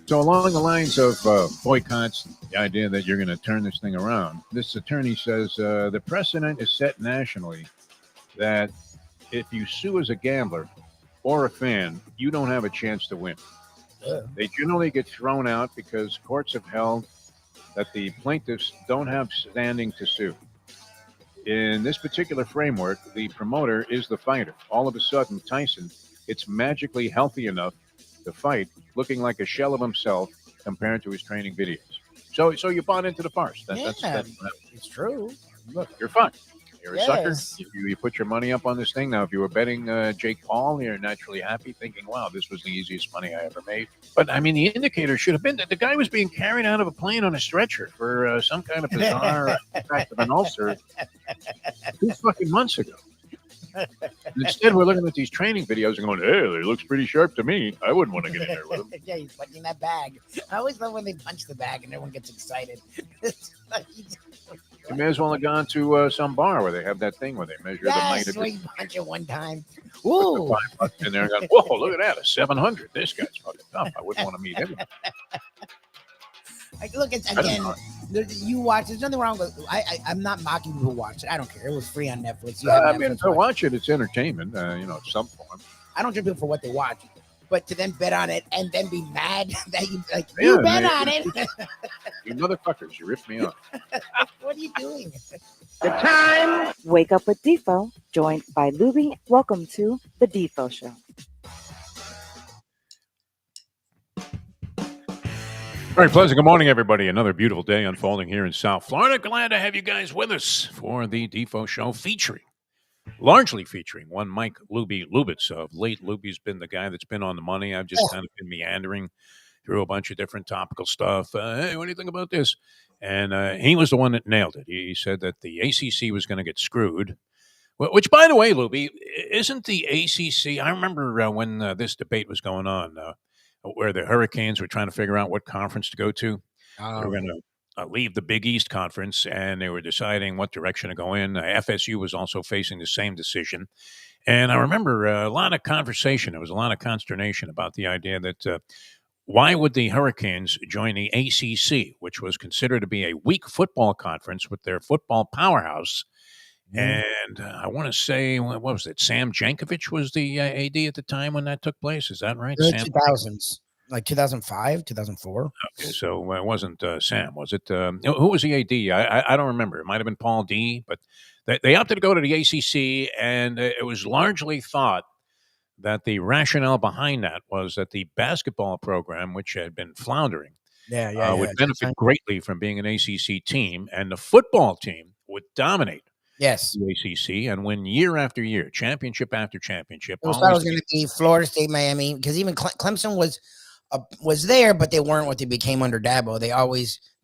So along the lines of boycotts, the idea that you're going to turn this thing around, this attorney says the precedent is set nationally that if you sue as a gambler or a fan, you don't have a chance to win. Yeah. They generally get thrown out because courts have held that the plaintiffs don't have standing to sue. In this particular framework, the promoter is the fighter. All of a sudden, Tyson, it's magically healthy enough to fight, looking like a shell of himself compared to his training videos. So you bought into the farce. That's it's true. look, you're fun. You're a sucker. Yes. You put your money up on this thing. Now, if you were betting Jake Paul, you're naturally happy, thinking, wow, this was the easiest money I ever made. But, I mean, the indicator should have been that the guy was being carried out of a plane on a stretcher for some kind of bizarre attack of an ulcer 2 fucking months ago. Instead, we're looking at these training videos and going, hey, it looks pretty sharp to me. I wouldn't want to get in there with him. Yeah, he's punching that bag. I always love when they punch the bag and everyone gets excited. You may as well have gone to some bar where they have that thing where they measure the might Yes, of where you punch it one time. Ooh. $5 in there and gone, whoa, look at that, a 700. This guy's fucking tough. I wouldn't want to meet him. Look, it's again. You watch. There's nothing wrong with. I'm not mocking people who watch it. I don't care. It was free on Netflix. You have I mean, Netflix to watch it, it's entertainment. Some form. I don't judge people for what they watch, but to then bet on it and then be mad that you Yeah, you bet man. on it. You motherfuckers, you ripped me off. What are you doing? The time. Wake up with Defo, joined by Lubie. Welcome to the Defo Show. Very pleasant. Good morning, everybody. Another beautiful day unfolding here in South Florida. Glad to have you guys with us for the Defo Show largely featuring one Mike Lubie Lubitz. Of late, Lubie's been the guy that's been on the money. I've just kind of been meandering through a bunch of different topical stuff. Hey, what do you think about this? And he was the one that nailed it. He said that the ACC was going to get screwed. Which, by the way, Lubie, isn't the ACC? I remember when this debate was going on, where the Hurricanes were trying to figure out what conference to go to. They were going to leave the Big East Conference, and they were deciding what direction to go in. FSU was also facing the same decision. And I remember a lot of conversation. There was a lot of consternation about the idea that why would the Hurricanes join the ACC, which was considered to be a weak football conference with their football powerhouse. And I want to say, what was it? Sam Jankovic was the AD at the time when that took place. Is that right? Early 2000s, like 2005, 2004. Okay, so it wasn't Sam, was it? Who was the AD? I don't remember. It might have been Paul D. But they opted to go to the ACC, and it was largely thought that the rationale behind that was that the basketball program, which had been floundering, would benefit greatly from being an ACC team, and the football team would dominate. Yes, the ACC and win year after year, championship after championship. It was thought it was going to be Florida State, Miami, because even Clemson was there, but they weren't what they became under Dabo.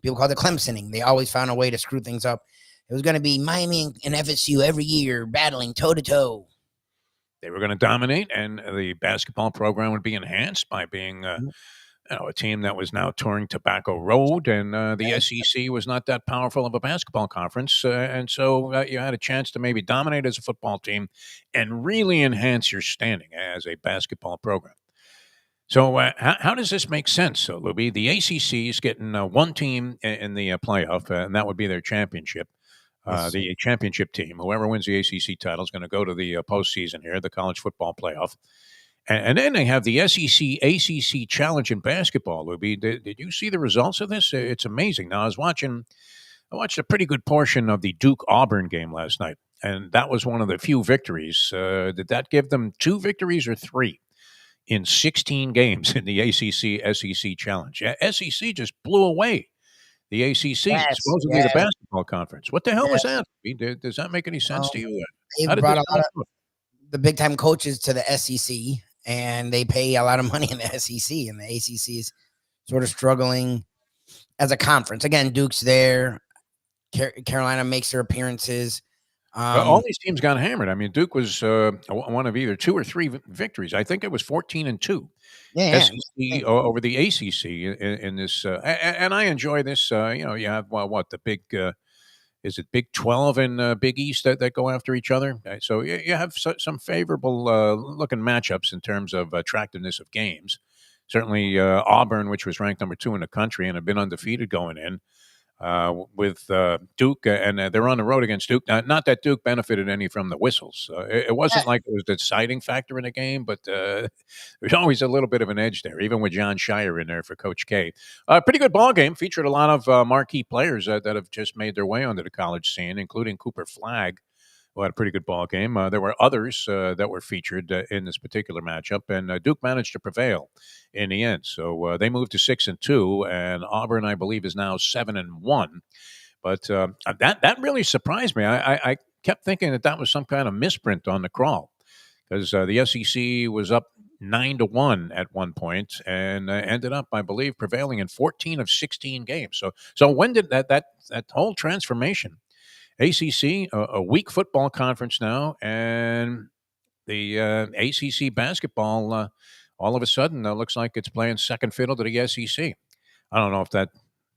People called it Clemsoning. They always found a way to screw things up. It was going to be Miami and FSU every year battling toe to toe. They were going to dominate, and the basketball program would be enhanced by being a team that was now touring Tobacco Road, and the SEC was not that powerful of a basketball conference, and so you had a chance to maybe dominate as a football team and really enhance your standing as a basketball program. So how does this make sense, so, Lubie? The ACC is getting one team in the playoff, and that would be their championship. The championship team, whoever wins the ACC title, is going to go to the postseason here, the college football playoff. And then they have the SEC ACC Challenge in basketball, Lubie. Did you see the results of this? It's amazing. Now, I watched a pretty good portion of the Duke-Auburn game last night, and that was one of the few victories. Did that give them 2 victories or 3 in 16 games in the ACC SEC Challenge? SEC just blew away the ACC, supposedly the basketball conference. What the hell was that? Does that make any sense to you? They brought a lot of the big-time coaches to the SEC, and they pay a lot of money in the SEC, and the ACC is sort of struggling as a conference. Again, Duke's there. Carolina makes their appearances. All these teams got hammered. I mean, Duke was one of either 2 or 3 victories. I think it was 14-2. SEC over the ACC in this, and I enjoy this. You have the big. Is it Big 12 and Big East that go after each other? So you have some favorable looking matchups in terms of attractiveness of games. certainly Auburn, which was ranked number 2 in the country and had been undefeated going in. With Duke, and they're on the road against Duke. Not that Duke benefited any from the whistles. It wasn't like it was the deciding factor in the game, but there's always a little bit of an edge there, even with John Shire in there for Coach K. Pretty good ball game. Featured a lot of marquee players that have just made their way onto the college scene, including Cooper Flagg, who had a pretty good ball game. There were others that were featured in this particular matchup, and Duke managed to prevail in the end. So they moved to 6-2, and Auburn, I believe, is now 7-1. But that really surprised me. I kept thinking that was some kind of misprint on the crawl, because the SEC was up 9-1 at one point and ended up, I believe, prevailing in 14 of 16 games. So when did that whole transformation? ACC, a weak football conference now, and the ACC basketball all of a sudden looks like it's playing second fiddle to the SEC. I don't know if that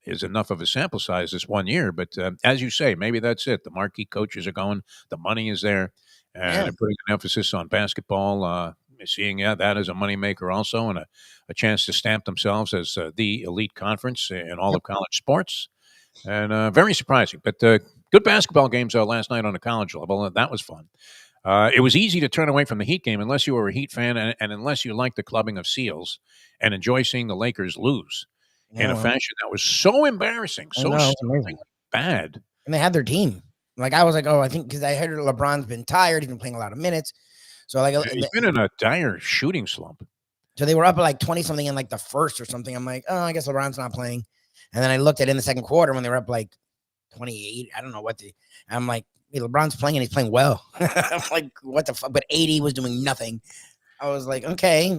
is enough of a sample size this 1 year, but as you say, maybe that's it. The marquee coaches are going, the money is there, and they're putting an emphasis on basketball, seeing that as a moneymaker also, and a chance to stamp themselves as the elite conference in all of college sports. And very surprising, but good basketball games last night on the college level. That was fun. It was easy to turn away from the Heat game unless you were a Heat fan and unless you liked the clubbing of Seals and enjoy seeing the Lakers lose in a fashion that was so embarrassing, so bad. And they had their team. Like, I was like, oh, I think because I heard LeBron's been tired. He's been playing a lot of minutes. So, like, he's been in a dire shooting slump. So they were up at like 20-something in like the first or something. I'm like, oh, I guess LeBron's not playing. And then I looked at it in the second quarter when they were up like 28. I don't know what I'm like, hey, LeBron's playing and he's playing well. I'm like, what the fuck? But 80 was doing nothing. I was like, okay,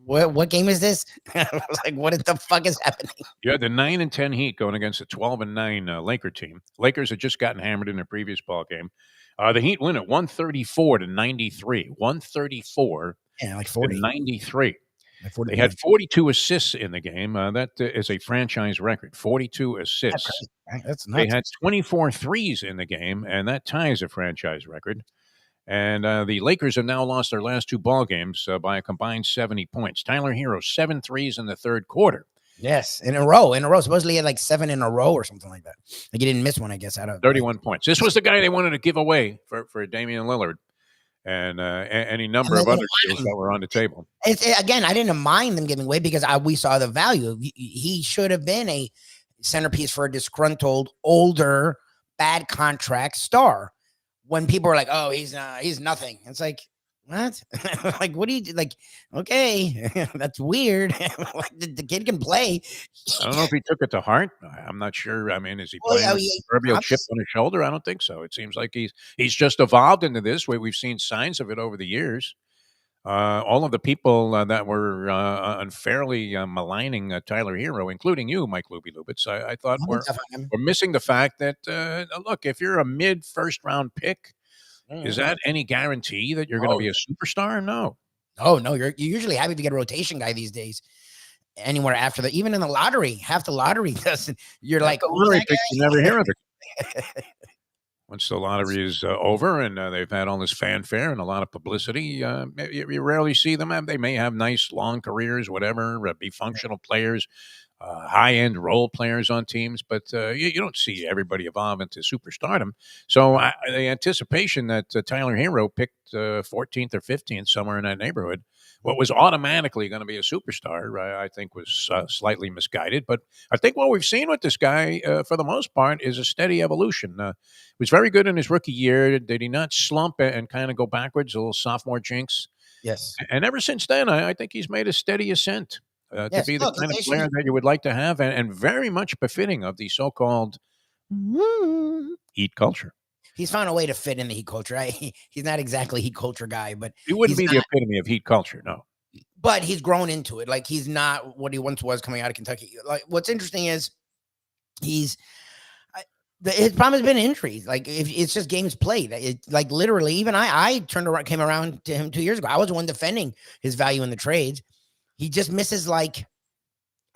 what game is this? I was like, what the fuck is happening? You had the 9-10 Heat going against the 12-9 Laker team. Lakers had just gotten hammered in their previous ball game. The Heat win at 134-93. 134 like 40. 93. They had 42 assists in the game. That is a franchise record, 42 assists. That's nuts. They had 24 threes in the game, and that ties a franchise record. And the Lakers have now lost their last 2 ball games by a combined 70 points. Tyler Hero, 7 threes in the third quarter. Yes, in a row. Supposedly he had like 7 in a row or something like that. Like, he didn't miss one, I guess, out of 31 points. This was the guy they wanted to give away for Damian Lillard. And any number of other deals that were on the table. Again, I didn't mind them giving away because we saw the value. He should have been a centerpiece for a disgruntled, older, bad contract star. When people are like, "Oh, he's nothing," it's like, what? Like, what do you do? Like, okay, that's weird. Like, the kid can play. I don't know if he took it to heart. I'm not sure. I mean, is he playing with a proverbial chip on his shoulder? I don't think so. It seems like he's just evolved into this way. We've seen signs of it over the years. All of the people that were unfairly maligning Tyler Hero, including you, Mike Lubie, I thought were missing the fact that, look, if you're a mid-first round pick, is that any guarantee that you're going to be a superstar? No. Oh, no. You're usually happy to get a rotation guy these days. Anywhere after that, even in the lottery, half the lottery doesn't. You're like, the lottery picks, you never hear of it. Once the lottery is over and they've had all this fanfare and a lot of publicity, you rarely see them. They may have nice long careers, whatever, be functional players, high-end role players on teams, but you don't see everybody evolve into superstardom. So the anticipation that Tyler Hero picked 14th or 15th, somewhere in that neighborhood, what was automatically going to be a superstar, I think was slightly misguided. But I think what we've seen with this guy, for the most part, is a steady evolution. He was very good in his rookie year. Did he not slump and kind of go backwards, a little sophomore jinx? Yes. And ever since then, I think he's made a steady ascent to be the kind of player that you would like to have, and very much befitting of the so-called Heat culture. He's found a way to fit in the Heat culture. He's not exactly a Heat culture guy, but he wouldn't be the epitome of Heat culture, no. But he's grown into it. Like, he's not what he once was coming out of Kentucky. Like, what's interesting is his problem has been injuries. Like, if it's just games played. Like, literally, even I came around to him 2 years ago. I was the one defending his value in the trades. He just misses like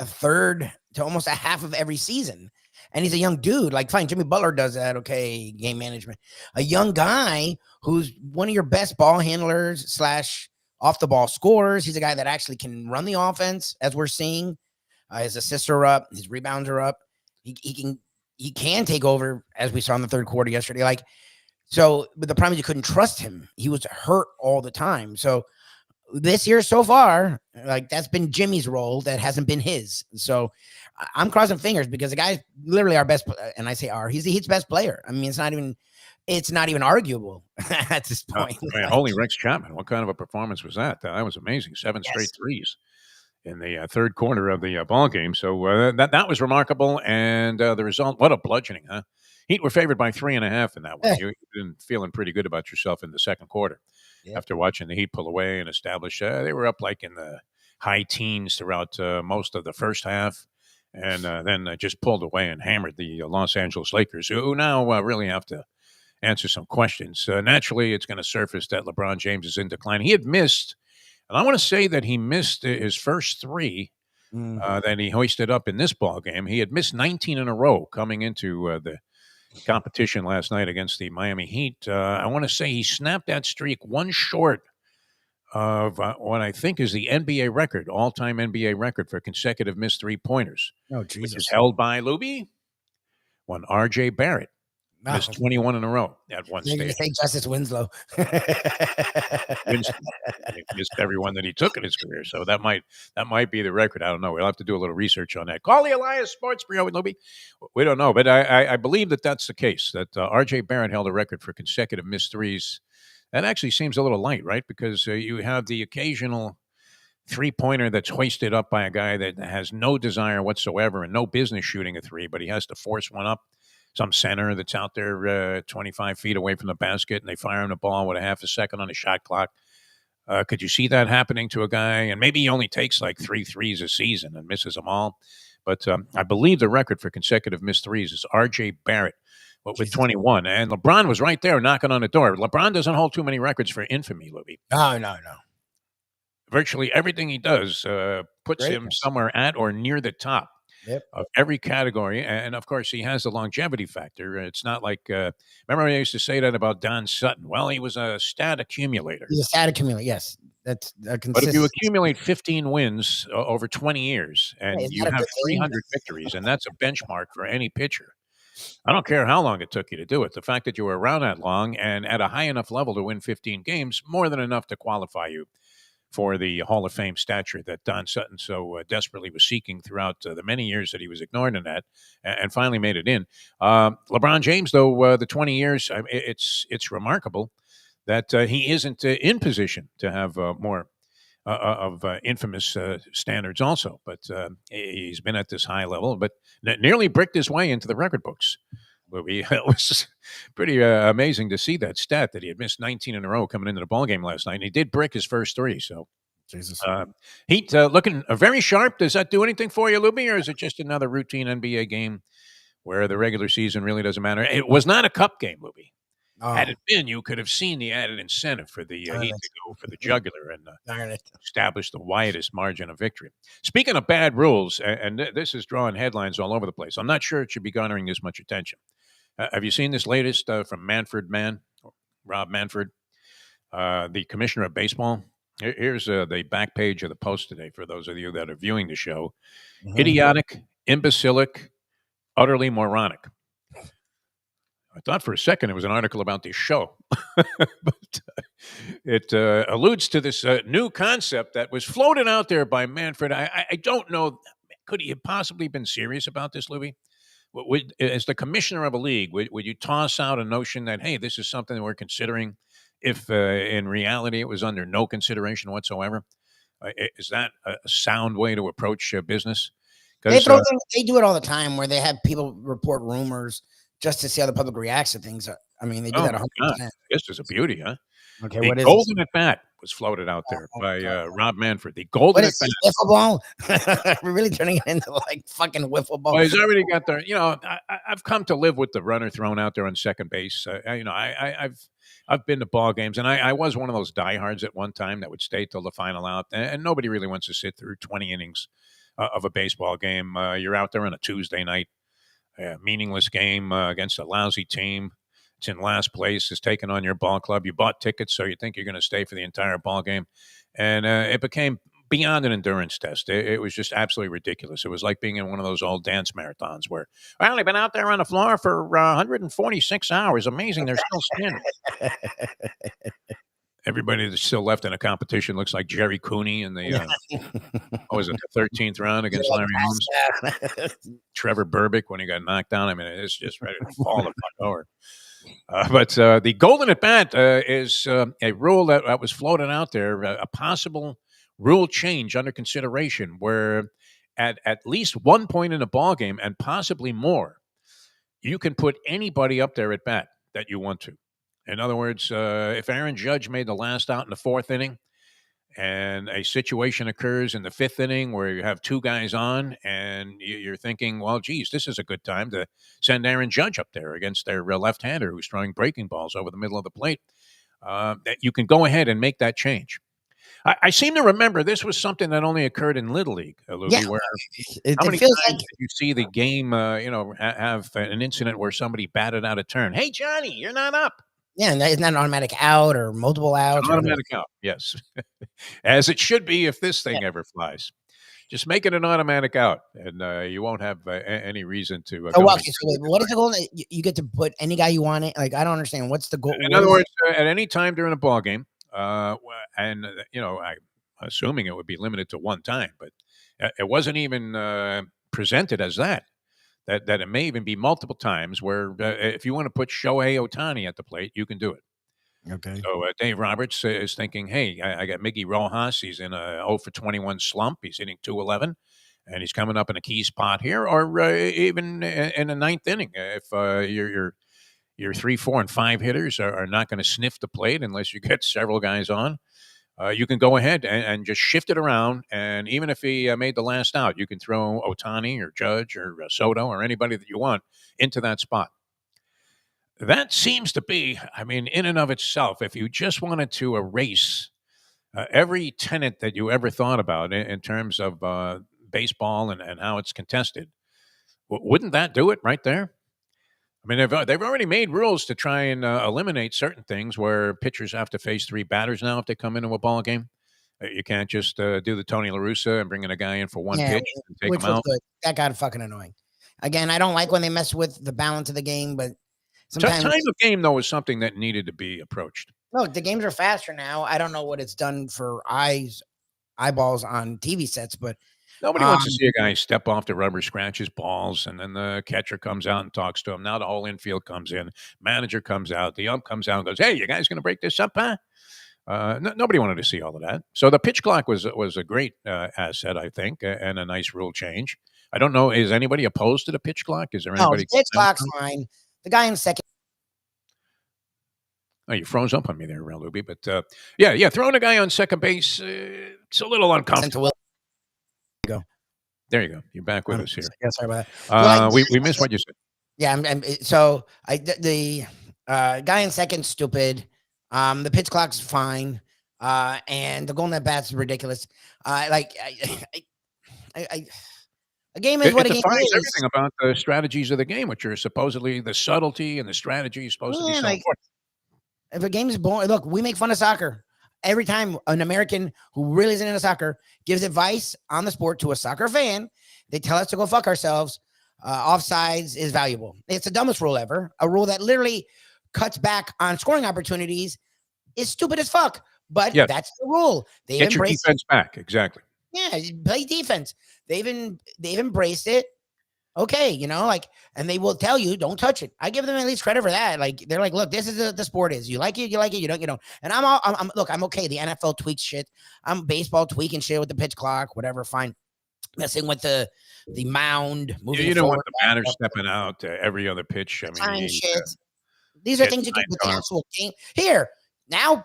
a third to almost a half of every season. And he's a young dude. Like, fine, Jimmy Butler does that. Okay, game management. A young guy who's one of your best ball handlers / off the ball scores. He's a guy that actually can run the offense, as we're seeing. His assists are up, his rebounds are up. He can take over, as we saw in the third quarter yesterday. Like, so, but the problem is you couldn't trust him. He was hurt all the time. So this year so far, like, that's been Jimmy's role. That hasn't been his. So I'm crossing fingers because the guy's literally our best. And I say he's the Heat's best player. I mean, it's not even arguable at this point. Man, holy Rex Chapman. What kind of a performance was that? That was amazing. 7 straight threes in the third quarter of the ball game. So that was remarkable. And the result, what a bludgeoning, huh? Heat were favored by 3.5 in that one. You've been feeling pretty good about yourself in the second quarter after watching the Heat pull away and establish. They were up like in the high teens throughout most of the first half. And then just pulled away and hammered the Los Angeles Lakers, who now really have to answer some questions. Naturally, it's going to surface that LeBron James is in decline. He had missed, and I want to say that he missed his first three that he hoisted up in this ball game. He had missed 19 in a row coming into the competition last night against the Miami Heat. I want to say he snapped that streak one short of what I think is the NBA record, all-time NBA record for consecutive missed three-pointers, which is held by Lubie, one R.J. Barrett. Missed 21 in a row at one stage. Say Justice Winslow. Winston missed everyone that he took in his career, so that might be the record. I don't know. We'll have to do a little research on that. Call the Elias Sports Bureau with Lubie. We don't know, but I believe that that's the case. That R.J. Barrett held a record for consecutive missed threes. That actually seems a little light, right? Because you have the occasional three-pointer that's hoisted up by a guy that has no desire whatsoever and no business shooting a three, but he has to force one up. Some center that's out there 25 feet away from the basket, and they fire him the ball with a half a second on the shot clock. Could you see that happening to a guy? And maybe he only takes like 3 threes a season and misses them all. But I believe the record for consecutive missed threes is R.J. Barrett with 21. And LeBron was right there knocking on the door. LeBron doesn't hold too many records for infamy, Lubie. No. Virtually everything he does puts him somewhere at or near the top. Of every category. And, of course, he has the longevity factor. It's not like remember I used to say that about Don Sutton. Well, he was a stat accumulator. He's a stat accumulator, yes. That's a But if you accumulate 15 wins over 20 years and you have 300 victories, and that's a benchmark for any pitcher, I don't care how long it took you to do it. The fact that you were around that long and at a high enough level to win 15 games, more than enough to qualify you for the Hall of Fame stature that Don Sutton so desperately was seeking throughout the many years that he was ignored in that, and finally made it in. LeBron James, though, the 20 years, it's remarkable that he isn't in position to have more of infamous standards also. But he's been at this high level, but nearly bricked his way into the record books. It was pretty amazing to see that stat that he had missed 19 in a row coming into the ballgame last night. And he did brick his first 3. So, Heat looking very sharp. Does that do anything for you, Lubie, or is it just another routine NBA game where the regular season really doesn't matter? It was not a cup game, Lubie. Had it been, you could have seen the added incentive for the Heat to go for the jugular and establish the widest margin of victory. Speaking of bad rules, and this is drawing headlines all over the place, I'm not sure it should be garnering this much attention. Have you seen this latest from Rob Manfred, the commissioner of baseball? Here's the back page of the Post today for those of you that are viewing the show. Idiotic, imbecilic, utterly moronic. I thought for a second it was an article about this show, but it alludes to this new concept that was floated out there by Manfred. I don't know. Could he have possibly been serious about this, Lubie? As the commissioner of a league, would you toss out a notion that, hey, this is something that we're considering if in reality it was under no consideration whatsoever? Is that a sound way to approach business? They do it all the time where they have people report rumors just to see how the public reacts to things. I mean, they do that 100%. This is a beauty, huh? Okay, the what is golden at bat was floated out there by Rob Manfred. The golden at bat. Wiffle ball? We're really turning it into like fucking wiffle ball. Well, he's already got there. I've come to live with the runner thrown out there on second base. I've been to ball games, and I was one of those diehards at one time that would stay till the final out, and nobody really wants to sit through 20 innings of a baseball game. You're out there on a Tuesday night. Meaningless game against a lousy team. It's in last place. Is taking on your ball club. You bought tickets, so you think you're going to stay for the entire ball game, and it became beyond an endurance test. It was just absolutely ridiculous. It was like being in one of those old dance marathons where, well, they've been out there on the floor for 146 hours. Amazing, they're still standing. Everybody that's still left in a competition looks like Jerry Cooney in the what was it, the 13th round against Larry Holmes. Trevor Burbick when he got knocked down. I mean, it's just ready to fall the fuck over. But the golden at bat is a rule that was floated out there, a possible rule change under consideration, where at least one point in a ball game and possibly more, you can put anybody up there at bat that you want to. In other words, if Aaron Judge made the last out in the fourth inning, and a situation occurs in the fifth inning where you have two guys on, and you're thinking, well, geez, this is a good time to send Aaron Judge up there against their left-hander who's throwing breaking balls over the middle of the plate, that you can go ahead and make that change. I seem to remember this was something that only occurred in Little League, Lubie, where how many times did you see the game, have an incident where somebody batted out a turn? Hey, Johnny, you're not up. Yeah, and it's not an automatic out or multiple outs. Automatic out, yes. As it should be if this thing ever flies. Just make it an automatic out, and you won't have any reason to. So what is the goal? You get to put any guy you want. Like, I don't understand. What's the goal? In other words, at any time during a ball game, and I'm assuming it would be limited to one time, but it wasn't even presented as that. That it may even be multiple times where if you want to put Shohei Ohtani at the plate, you can do it. Okay. So Dave Roberts is thinking, hey, I got Miggy Rojas. He's in a 0 for 21 slump. He's hitting .211, and he's coming up in a key spot here, or even in the ninth inning. If your 3, 4, and 5 hitters are not going to sniff the plate unless you get several guys on, you can go ahead and just shift it around. And even if he made the last out, you can throw Ohtani or Judge or Soto or anybody that you want into that spot. That seems to be, I mean, in and of itself, if you just wanted to erase every tenet that you ever thought about in terms of baseball and how it's contested, wouldn't that do it right there? I mean, they've already made rules to try and eliminate certain things where pitchers have to face 3 batters now if they come into a ball game. You can't just do the Tony La Russa and bring in a guy in for one pitch and take him out. Good. That got fucking annoying. Again, I don't like when they mess with the balance of the game, but sometimes time of game though is something that needed to be approached. Look, the games are faster now. I don't know what it's done for eyeballs on TV sets, but nobody wants to see a guy step off the rubber, scratch his balls, and then the catcher comes out and talks to him. Now the whole infield comes in, manager comes out, the ump comes out and goes, "Hey, you guys going to break this up, huh?" Nobody wanted to see all of that. So the pitch clock was a great asset, I think, and a nice rule change. I don't know. Is anybody opposed to the pitch clock? Is there anybody? No, the pitch clock's fine. The guy in second. Oh, you froze up on me there, Lubie. But yeah, throwing a guy on second base, it's a little uncomfortable. Go. There you go. You're back with us here. Yeah, sorry about that. We missed what you said. Yeah, the guy in second stupid. The pitch clock's fine, and the golden at bats is ridiculous. A game is what a game is. Everything about the strategies of the game, which are supposedly the subtlety and the strategy is supposed to be so important. If a game is boring, look, we make fun of soccer. Every time an American who really isn't into soccer gives advice on the sport to a soccer fan, they tell us to go fuck ourselves. Offsides is valuable. It's the dumbest rule ever. A rule that literally cuts back on scoring opportunities is stupid as fuck. But that's the rule. They get your defense back. Exactly. Yeah, play defense. They've embraced it. Okay, and they will tell you, don't touch it. I give them at least credit for that. Like, they're like, look, this is the sport is. You like it, you don't. And I'm okay. The NFL tweaks shit. I'm baseball tweaking shit with the pitch clock, whatever, fine. Messing with the mound, moving you don't forward, want the batter stepping out every other pitch. I mean, shit. These are things you can put the actual game. Here, now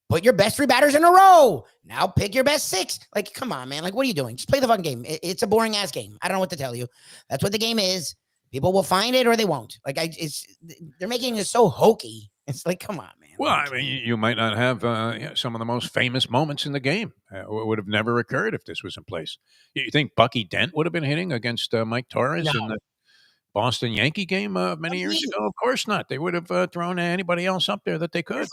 put your best 3 batters in a row. Now pick your best 6. Like, come on, man. Like, what are you doing? Just play the fucking game. It's a boring ass game. I don't know what to tell you. That's what the game is. People will find it or they won't. Like, they're making it so hokey. It's like, come on, man. Well, I mean, you might not have some of the most famous moments in the game. It would have never occurred if this was in place. You think Bucky Dent would have been hitting against Mike Torres in the Boston Yankee game many years ago? Of course not. They would have thrown anybody else up there that they could.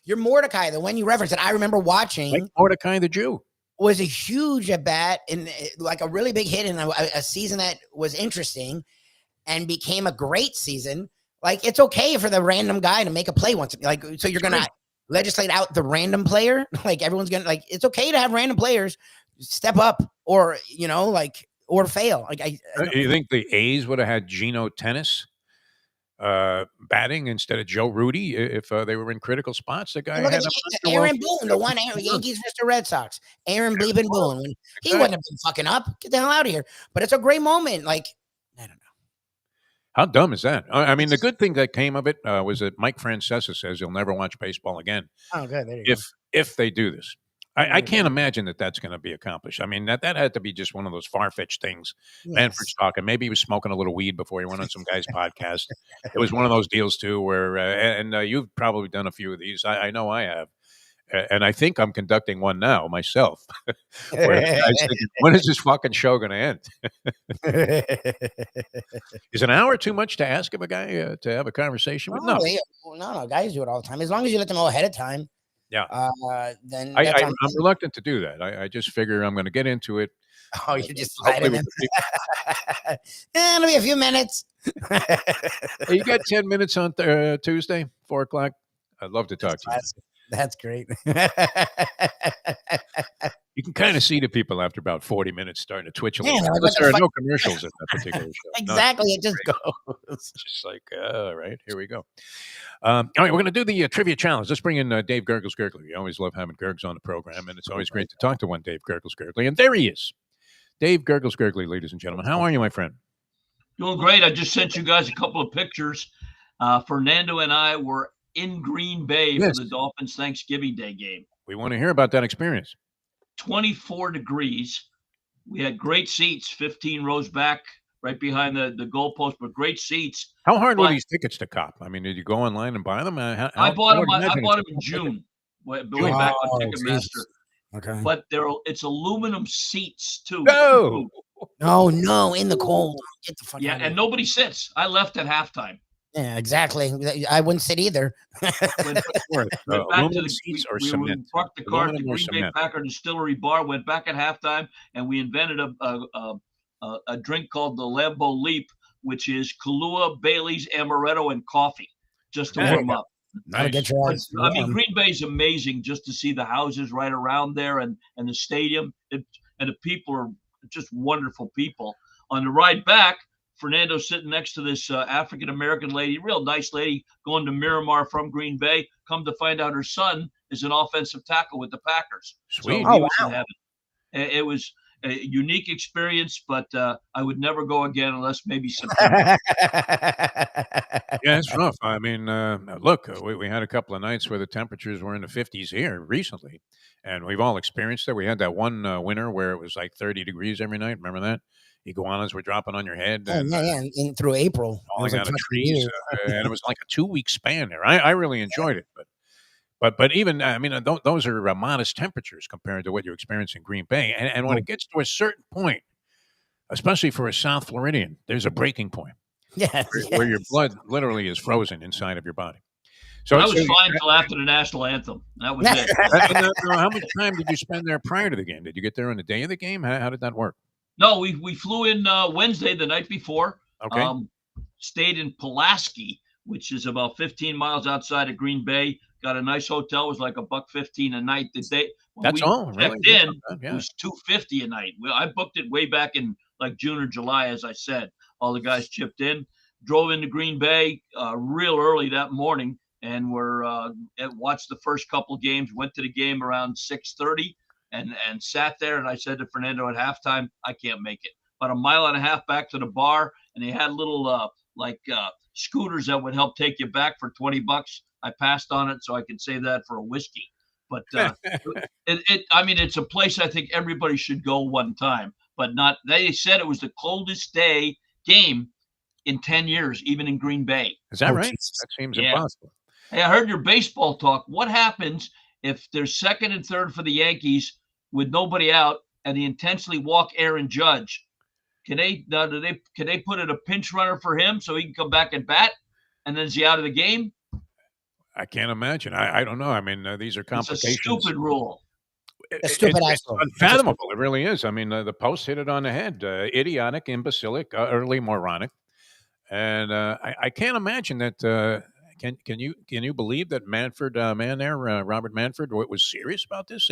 You're Mordecai, the one you referenced, and I remember watching. Like Mordecai the Jew. Was a huge at bat and like a really big hit in a season that was interesting and became a great season. Like, it's okay for the random guy to make a play once. Like, so you're going to legislate out the random player. Like, everyone's going to, like, it's okay to have random players step up or, or fail. Like, you think the A's would have had Geno Tennis batting instead of Joe Rudy if they were in critical spots? The guy had Aaron Boone, the one Yankees Mr. Red Sox. Aaron Bleepin Boone. He wouldn't have been fucking up. Get the hell out of here. But it's a great moment. Like, I don't know. How dumb is that? I mean, the good thing that came of it was that Mike Francesa says he'll never watch baseball again. Oh, good. There you go. If they do this. I can't imagine that that's going to be accomplished. I mean, that had to be just one of those far-fetched things. Yes. Manfred's talking. Maybe he was smoking a little weed before he went on some guy's podcast. It was one of those deals, too, where and you've probably done a few of these. I know I have. And I think I'm conducting one now myself. Where the guy's thinking, when is this fucking show going to end? Is an hour too much to ask of a guy to have a conversation with? No, guys do it all the time. As long as you let them know ahead of time. Yeah. Then I'm reluctant to do that. I just figure I'm going to get into it. Oh, you just slide it in. It'll be a few minutes. Hey, you got 10 minutes on Tuesday, 4 o'clock? I'd love to talk to you. That's great. You can kind of see the people after about 40 minutes starting to twitch a little bit. Unless there are no commercials in that particular show. Exactly. It just goes. It's just like, all right, here we go. All right, we're going to do the trivia challenge. Let's bring in Dave Gurggles Gergely. We always love having Gurgs on the program, and it's always great to talk to one Dave Gurggles Gergely. And there he is. Dave Gurggles Gergely, ladies and gentlemen. How are you, my friend? Doing great. I just sent you guys a couple of pictures. Fernando and I were in Green Bay for the Dolphins Thanksgiving Day game. We want to hear about that experience. 24 degrees. We had great seats, 15 rows back, right behind the goalpost, but great seats. How hard were these tickets to cop? I mean, did you go online and buy them? I bought them in June, way back on Ticketmaster. Okay. But it's aluminum seats too. No, in the cold. Get the fuck out and nobody sits. I left at halftime. Yeah, exactly. I wouldn't sit either. Aluminum seats or cement? We parked the car at the Green Bay Packer Distillery bar, went back at halftime, and we invented a drink called the Lambeau Leap, which is Kahlua, Bailey's, amaretto, and coffee, just to warm up. Nice. I mean, Green Bay is amazing just to see the houses right around there and the stadium. And the people are just wonderful people. On the ride back, Fernando's sitting next to this African-American lady, real nice lady, going to Miramar from Green Bay. Come to find out her son is an offensive tackle with the Packers. Sweet. So he was in heaven. It was a unique experience, but I would never go again unless maybe September. Yeah, it's rough. I mean, look, we had a couple of nights where the temperatures were in the 50s here recently, and we've all experienced it. We had that one winter where it was like 30 degrees every night. Remember that? Iguanas were dropping on your head. And through April. Falling out of trees. And it was like a 2-week span there. I really enjoyed it. But even, I mean, those are modest temperatures compared to what you experience in Green Bay. And when it gets to a certain point, especially for a South Floridian, there's a breaking point. Yes. Where your blood literally is frozen inside of your body. So I was fine until after the national anthem. That was it. How much time did you spend there prior to the game? Did you get there on the day of the game? How did that work? No, we flew in Wednesday, the night before. Okay. Stayed in Pulaski, which is about 15 miles outside of Green Bay. Got a nice hotel. It was like $115 a night. The day that's all. Really? Checked in, it was $250 a night. I booked it way back in like June or July, as I said. All the guys chipped in. Drove into Green Bay real early that morning, and watched the first couple games. Went to the game around 6:30. And sat there, and I said to Fernando at halftime, I can't make it. About a mile and a half back to the bar, and they had little scooters that would help take you back for $20. I passed on it so I could save that for a whiskey. But it's a place I think everybody should go one time. But not. They said it was the coldest game in 10 years, even in Green Bay. Is that right? That seems impossible. Hey, I heard your baseball talk. What happens if there's second and third for the Yankees with nobody out, and they intentionally walk Aaron Judge? Can they put in a pinch runner for him so he can come back and bat? And then is he out of the game? I can't imagine. I don't know. I mean, these are It's a complications. stupid rule. A stupid It's asshole. unfathomable. It really is. I mean, the post hit it on the head. Idiotic, imbecilic, early moronic, and I can't imagine that. Can you believe that Manfred man there, Robert Manfred, was serious about this?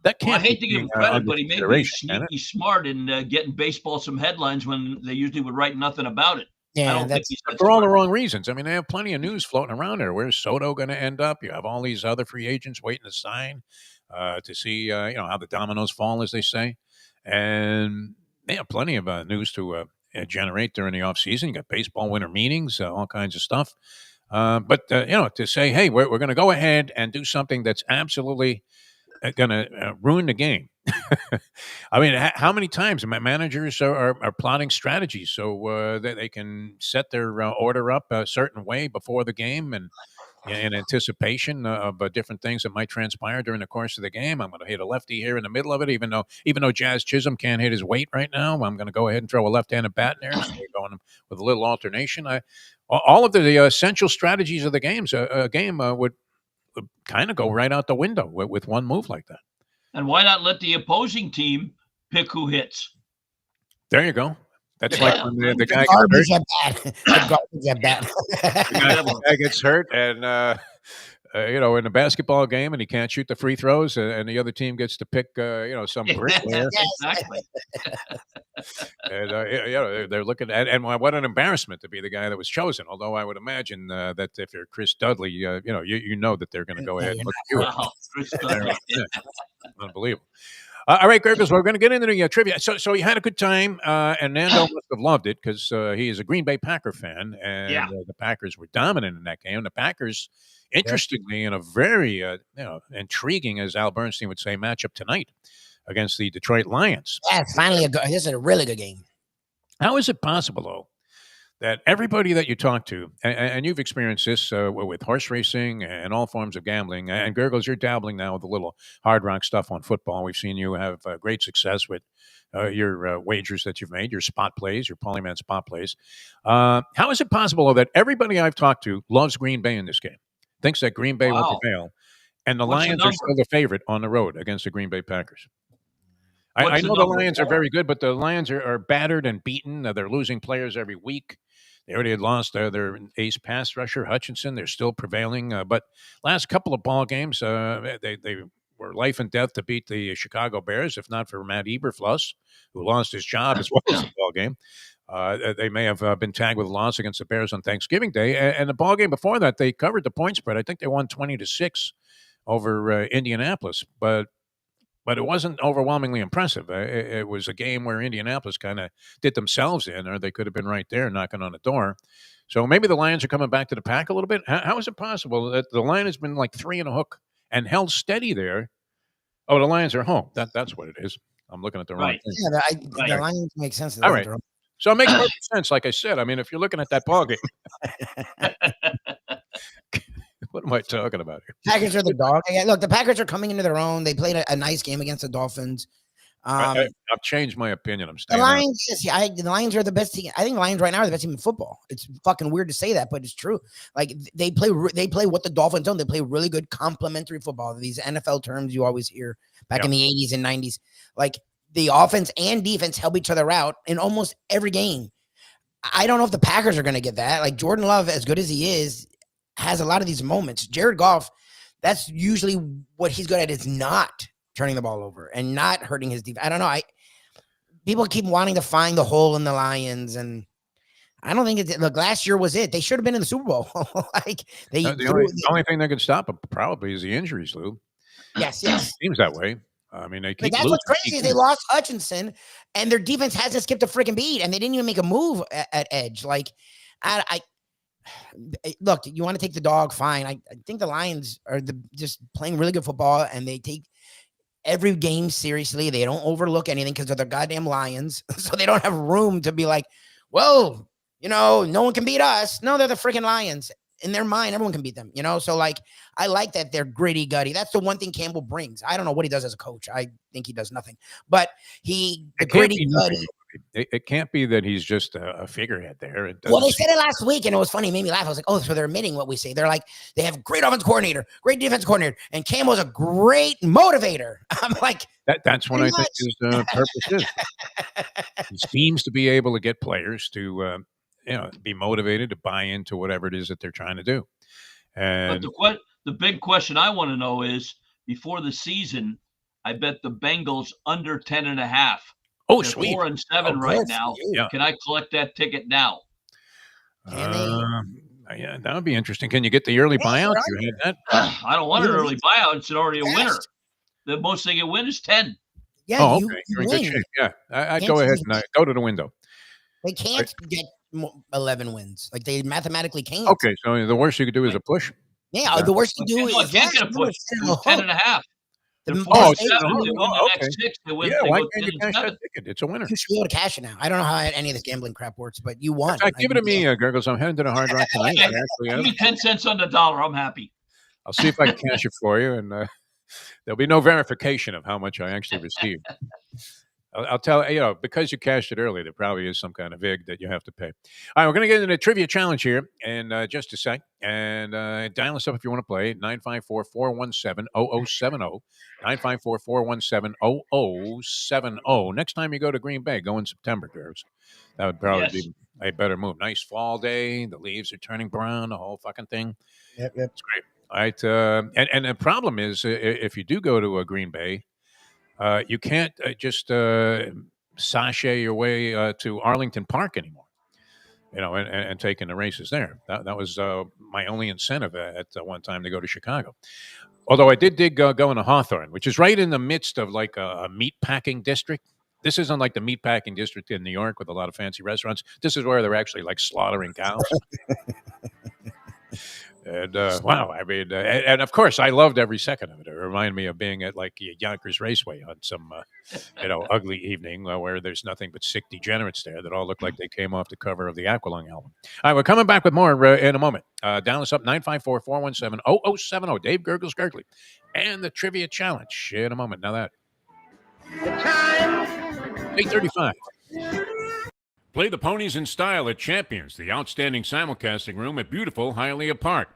That Well, I can't. hate to give him be, credit, under but he may be consideration, can it? sneaky smart in getting baseball some headlines when they usually would write nothing about it. I Yeah, don't think that's he's that For all the smart. wrong reasons. I mean, they have plenty of news floating around there. Where's Soto going to end up? You have all these other free agents waiting to sign to see, how the dominoes fall, as they say. And they have plenty of news to generate during the offseason. You got baseball winter meetings, all kinds of stuff. But to say, hey, we're going to go ahead and do something that's absolutely going to ruin the game. I mean, how many times managers are plotting strategies so that they can set their order up a certain way before the game and in anticipation of different things that might transpire during the course of the game. I'm going to hit a lefty here in the middle of it, even though Jazz Chisholm can't hit his weight right now. I'm going to go ahead and throw a left-handed bat in there and start going with a little alternation. All of the essential strategies of the game would kind of go right out the window with one move like that. And why not let the opposing team pick who hits? There you go. That's Yeah. like when the guy gets hurt. garbage at bat. The garbage at bat. The guy gets hurt, and in a basketball game, and he can't shoot the free throws, and the other team gets to pick, some bricklayer. Exactly. And they're looking at, and what an embarrassment to be the guy that was chosen. Although I would imagine that if you're Chris Dudley, you know that they're going to go ahead and look at you. Wow. Chris Dudley. Unbelievable. All right, Gurggles, we're going to get into the trivia. So you had a good time, and Nando must have loved it because he is a Green Bay Packer fan, and the Packers were dominant in that game. The Packers, interestingly, in a very intriguing, as Al Bernstein would say, matchup tonight against the Detroit Lions. Yeah, finally, this is a really good game. How is it possible, though, that everybody that you talk to, and you've experienced this with horse racing and all forms of gambling, and Gurggles, you're dabbling now with a little hard rock stuff on football. We've seen you have great success with your wagers that you've made, your spot plays, your Polyman spot plays. How is it possible, though, that everybody I've talked to loves Green Bay in this game, thinks that Green Bay will prevail, and the Lions are still the favorite on the road against the Green Bay Packers? I know the Lions are very good, but the Lions are battered and beaten. They're losing players every week. They already had lost their ace pass rusher, Hutchinson. They're still prevailing. But last couple of ball games, they were life and death to beat the Chicago Bears, if not for Matt Eberfluss, who lost his job as well as the ball game. They may have been tagged with a loss against the Bears on Thanksgiving Day. And the ball game before that, they covered the point spread. I think they won 20-6 over Indianapolis. But it wasn't overwhelmingly impressive. It was a game where Indianapolis kind of did themselves in, or they could have been right there knocking on the door. So maybe the Lions are coming back to the pack a little bit. How is it possible that the line has been like 3 and a hook and held steady there? Oh, the Lions are home. That's what it is. I'm looking at the wrong thing. Yeah, the Lions make sense. All right. So it makes perfect sense. Like I said, I mean, if you're looking at that ball game. What am I talking about here? Packers are the dog. Look, the Packers are coming into their own. They played a nice game against the Dolphins. I've changed my opinion. I'm staying the Lions. The Lions are the best team. I think the Lions right now are the best team in football. It's fucking weird to say that, but it's true. Like they play what the Dolphins don't. They play really good complementary football. These NFL terms you always hear back in the 80s and 90s. Like the offense and defense help each other out in almost every game. I don't know if the Packers are going to get that. Like Jordan Love, as good as he is, has a lot of these moments. Jared Goff, that's usually what he's good at, is not turning the ball over and not hurting his defense. I don't know. People keep wanting to find the hole in the Lions, and I don't think it's look. Last year was it. They should have been in the Super Bowl. The only thing that could stop them probably is the injuries, Lou. Yes. Seems that way. I mean, they keep that's what's crazy is they lost Hutchinson, and their defense hasn't skipped a freaking beat, and they didn't even make a move at edge. Like, I look, you want to take the dog, fine. I think the Lions are just playing really good football, and they take every game seriously. They don't overlook anything because they're the goddamn Lions, so they don't have room to be like, well, no one can beat us. No, they're the freaking Lions. In their mind, everyone can beat them, So, like, I like that they're gritty, gutty. That's the one thing Campbell brings. I don't know what he does as a coach. I think he does nothing. But the gritty, gutty. It can't be that he's just a figurehead there. Well, they said it last week, and it was funny. It made me laugh. I was like, oh, so they're admitting what we say. They're like, they have great offense coordinator, great defense coordinator, and Cam was a great motivator. I'm like, that's what I think his purpose is. He seems to be able to get players to, be motivated to buy into whatever it is that they're trying to do. And But the big question I want to know is, before the season, I bet the Bengals under 10.5. Oh, They're sweet. 4-7 right now. Yeah. Can I collect that ticket now? Yeah, that would be interesting. Can you get the early buyout? You had that? I don't want an early buyout. It's already a winner. The most they can win is 10. Yeah, okay. You're in good shape. Yeah, I'd go ahead and go to the window. They can't get 11 wins. Like, they mathematically can't. Okay, so the worst you could do is a push. Yeah, the worst you do is can't get a push. 10.5. Okay. Why Why can't you cash that ticket? It's a winner. You should be able to cash it now. I don't know how any of this gambling crap works, but you won. In fact, give it to me, Gurggles. I'm heading to the Hard Rock tonight. Give me 10 cents on the dollar. I'm happy. I'll see if I can cash it for you, and there'll be no verification of how much I actually received. I'll tell you, because you cashed it early, there probably is some kind of vig that you have to pay. All right, we're going to get into the trivia challenge here in just a sec. And dial us up if you want to play, 954-417-0070, 954-417-0070. Next time you go to Green Bay, go in September, Girls. That would probably be a better move. Nice fall day. The leaves are turning brown, the whole fucking thing. Yep. It's great. All right. And the problem is, if you do go to a Green Bay, you can't just sashay your way to Arlington Park anymore, and taking the races there. That was my only incentive at one time to go to Chicago. Although I did go into Hawthorne, which is right in the midst of like a meat packing district. This isn't like the meat packing district in New York with a lot of fancy restaurants. This is where they're actually like slaughtering cows. And wow, I mean, and of course, I loved every second of it. It reminded me of being at like Yonkers Raceway on some, ugly evening where there's nothing but sick degenerates there that all look like they came off the cover of the Aqualung album. All right, we're coming back with more in a moment. Dial us up, 954-417-0070. Dave Gurggles Gergely. And the Trivia Challenge in a moment. Now that. The time. 8:35. Play the ponies in style at Champions, the outstanding simulcasting room at beautiful Hialeah Park.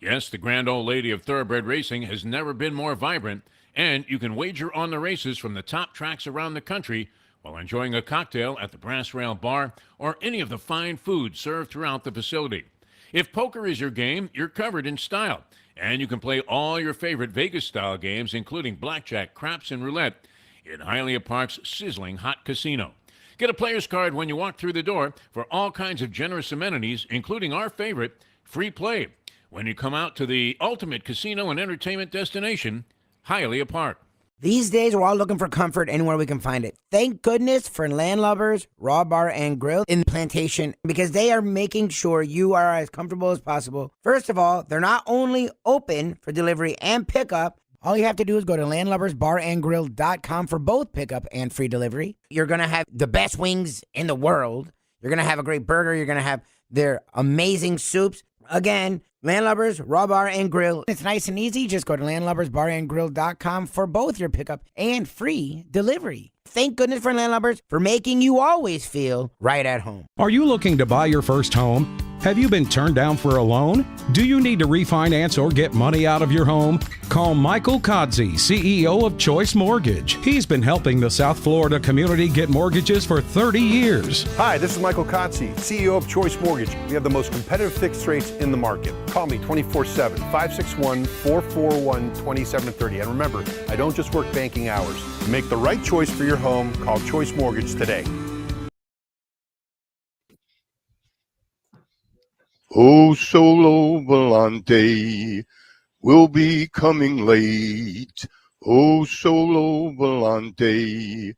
Yes, the grand old lady of thoroughbred racing has never been more vibrant, and you can wager on the races from the top tracks around the country while enjoying a cocktail at the Brass Rail Bar or any of the fine food served throughout the facility. If poker is your game, you're covered in style, and you can play all your favorite Vegas-style games, including blackjack, craps, and roulette, in Hialeah Park's sizzling hot casino. Get a player's card when you walk through the door for all kinds of generous amenities, including our favorite, free play, when you come out to the ultimate casino and entertainment destination, Hialeah Park. These days, we're all looking for comfort anywhere we can find it. Thank goodness for Landlubbers Raw Bar and Grill in Plantation, because they are making sure you are as comfortable as possible. First of all, they're not only open for delivery and pickup. All you have to do is go to landlubbersbarandgrill.com for both pickup and free delivery. You're going to have the best wings in the world. You're going to have a great burger. You're going to have their amazing soups. Again, Landlubbers, Raw Bar and Grill. It's nice and easy. Just go to landlubbersbarandgrill.com for both your pickup and free delivery. Thank goodness for Landlubbers for making you always feel right at home. Are you looking to buy your first home? Have you been turned down for a loan? Do you need to refinance or get money out of your home? Call Michael Kodsey, CEO of Choice Mortgage. He's been helping the South Florida community get mortgages for 30 years. Hi, this is Michael Kodsey, CEO of Choice Mortgage. We have the most competitive fixed rates in the market. Call me 24/7, 561-441-2730. And remember, I don't just work banking hours. To make the right choice for your home, call Choice Mortgage today. Oh, Solo Volante will be coming late. Oh, Solo Volante,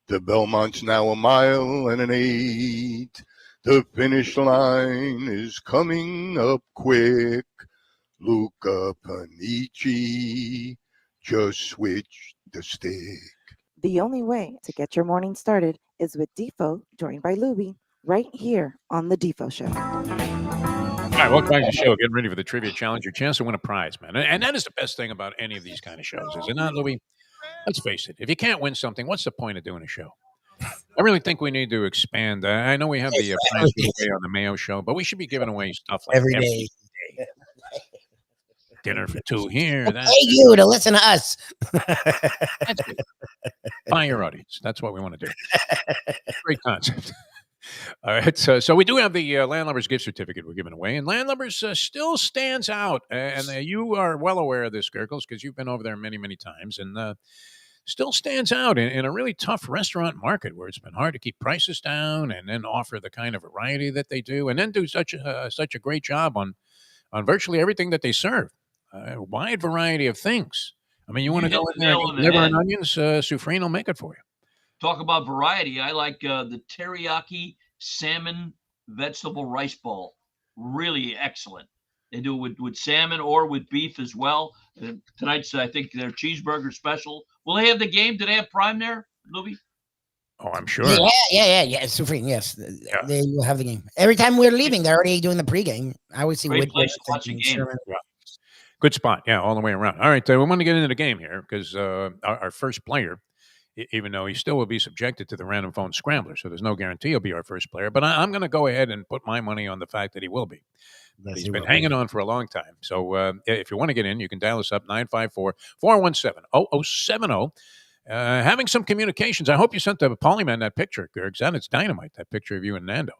the Belmont's now 1.8 miles. The finish line is coming up quick. Luca Panici, just switch the stick. The only way to get your morning started is with Defo, joined by Lubie, right here on the Defo Show. All right, welcome back to the show. Getting ready for the Trivia Challenge. Your chance to win a prize, man. And that is the best thing about any of these kind of shows, is it not, Louis? Let's face it. If you can't win something, what's the point of doing a show? I really think we need to expand. I know we have the prize giveaway on the Mayo Show, but we should be giving away stuff like Every day. dinner for two here. We'll pay you to listen to us. That's it. Buy your audience. That's what we want to do. Great concept. All right, so we do have the Landlubbers gift certificate we're giving away, and Landlubbers still stands out. And you are well aware of this, Gurggles, because you've been over there many, many times, and still stands out in a really tough restaurant market where it's been hard to keep prices down and then offer the kind of variety that they do, and then do such a great job on virtually everything that they serve. A wide variety of things. I mean, you want to go in there and get liver and onions, Sufreen will make it for you. Talk about variety. I like the teriyaki salmon vegetable rice bowl. Really excellent. They do it with salmon or with beef as well. Tonight's, I think, their cheeseburger special. Will they have the game? Do they have Prime there, Lubie? Oh, I'm sure. Yeah. Sufreen, yes. Yeah. They will have the game. Every time we're leaving, they're already doing the pregame. I always see great place to watch a game. Yeah. Good spot. Yeah, all the way around. All right, we want to get into the game here because our first player, even though he still will be subjected to the random phone scrambler, so there's no guarantee he'll be our first player. But I'm going to go ahead and put my money on the fact that he will be. Yes, he's been hanging on for a long time. So if you want to get in, you can dial us up 954-417-0070. Having some communications. I hope you sent the Polyman that picture, Gergs. That is dynamite, that picture of you and Nando.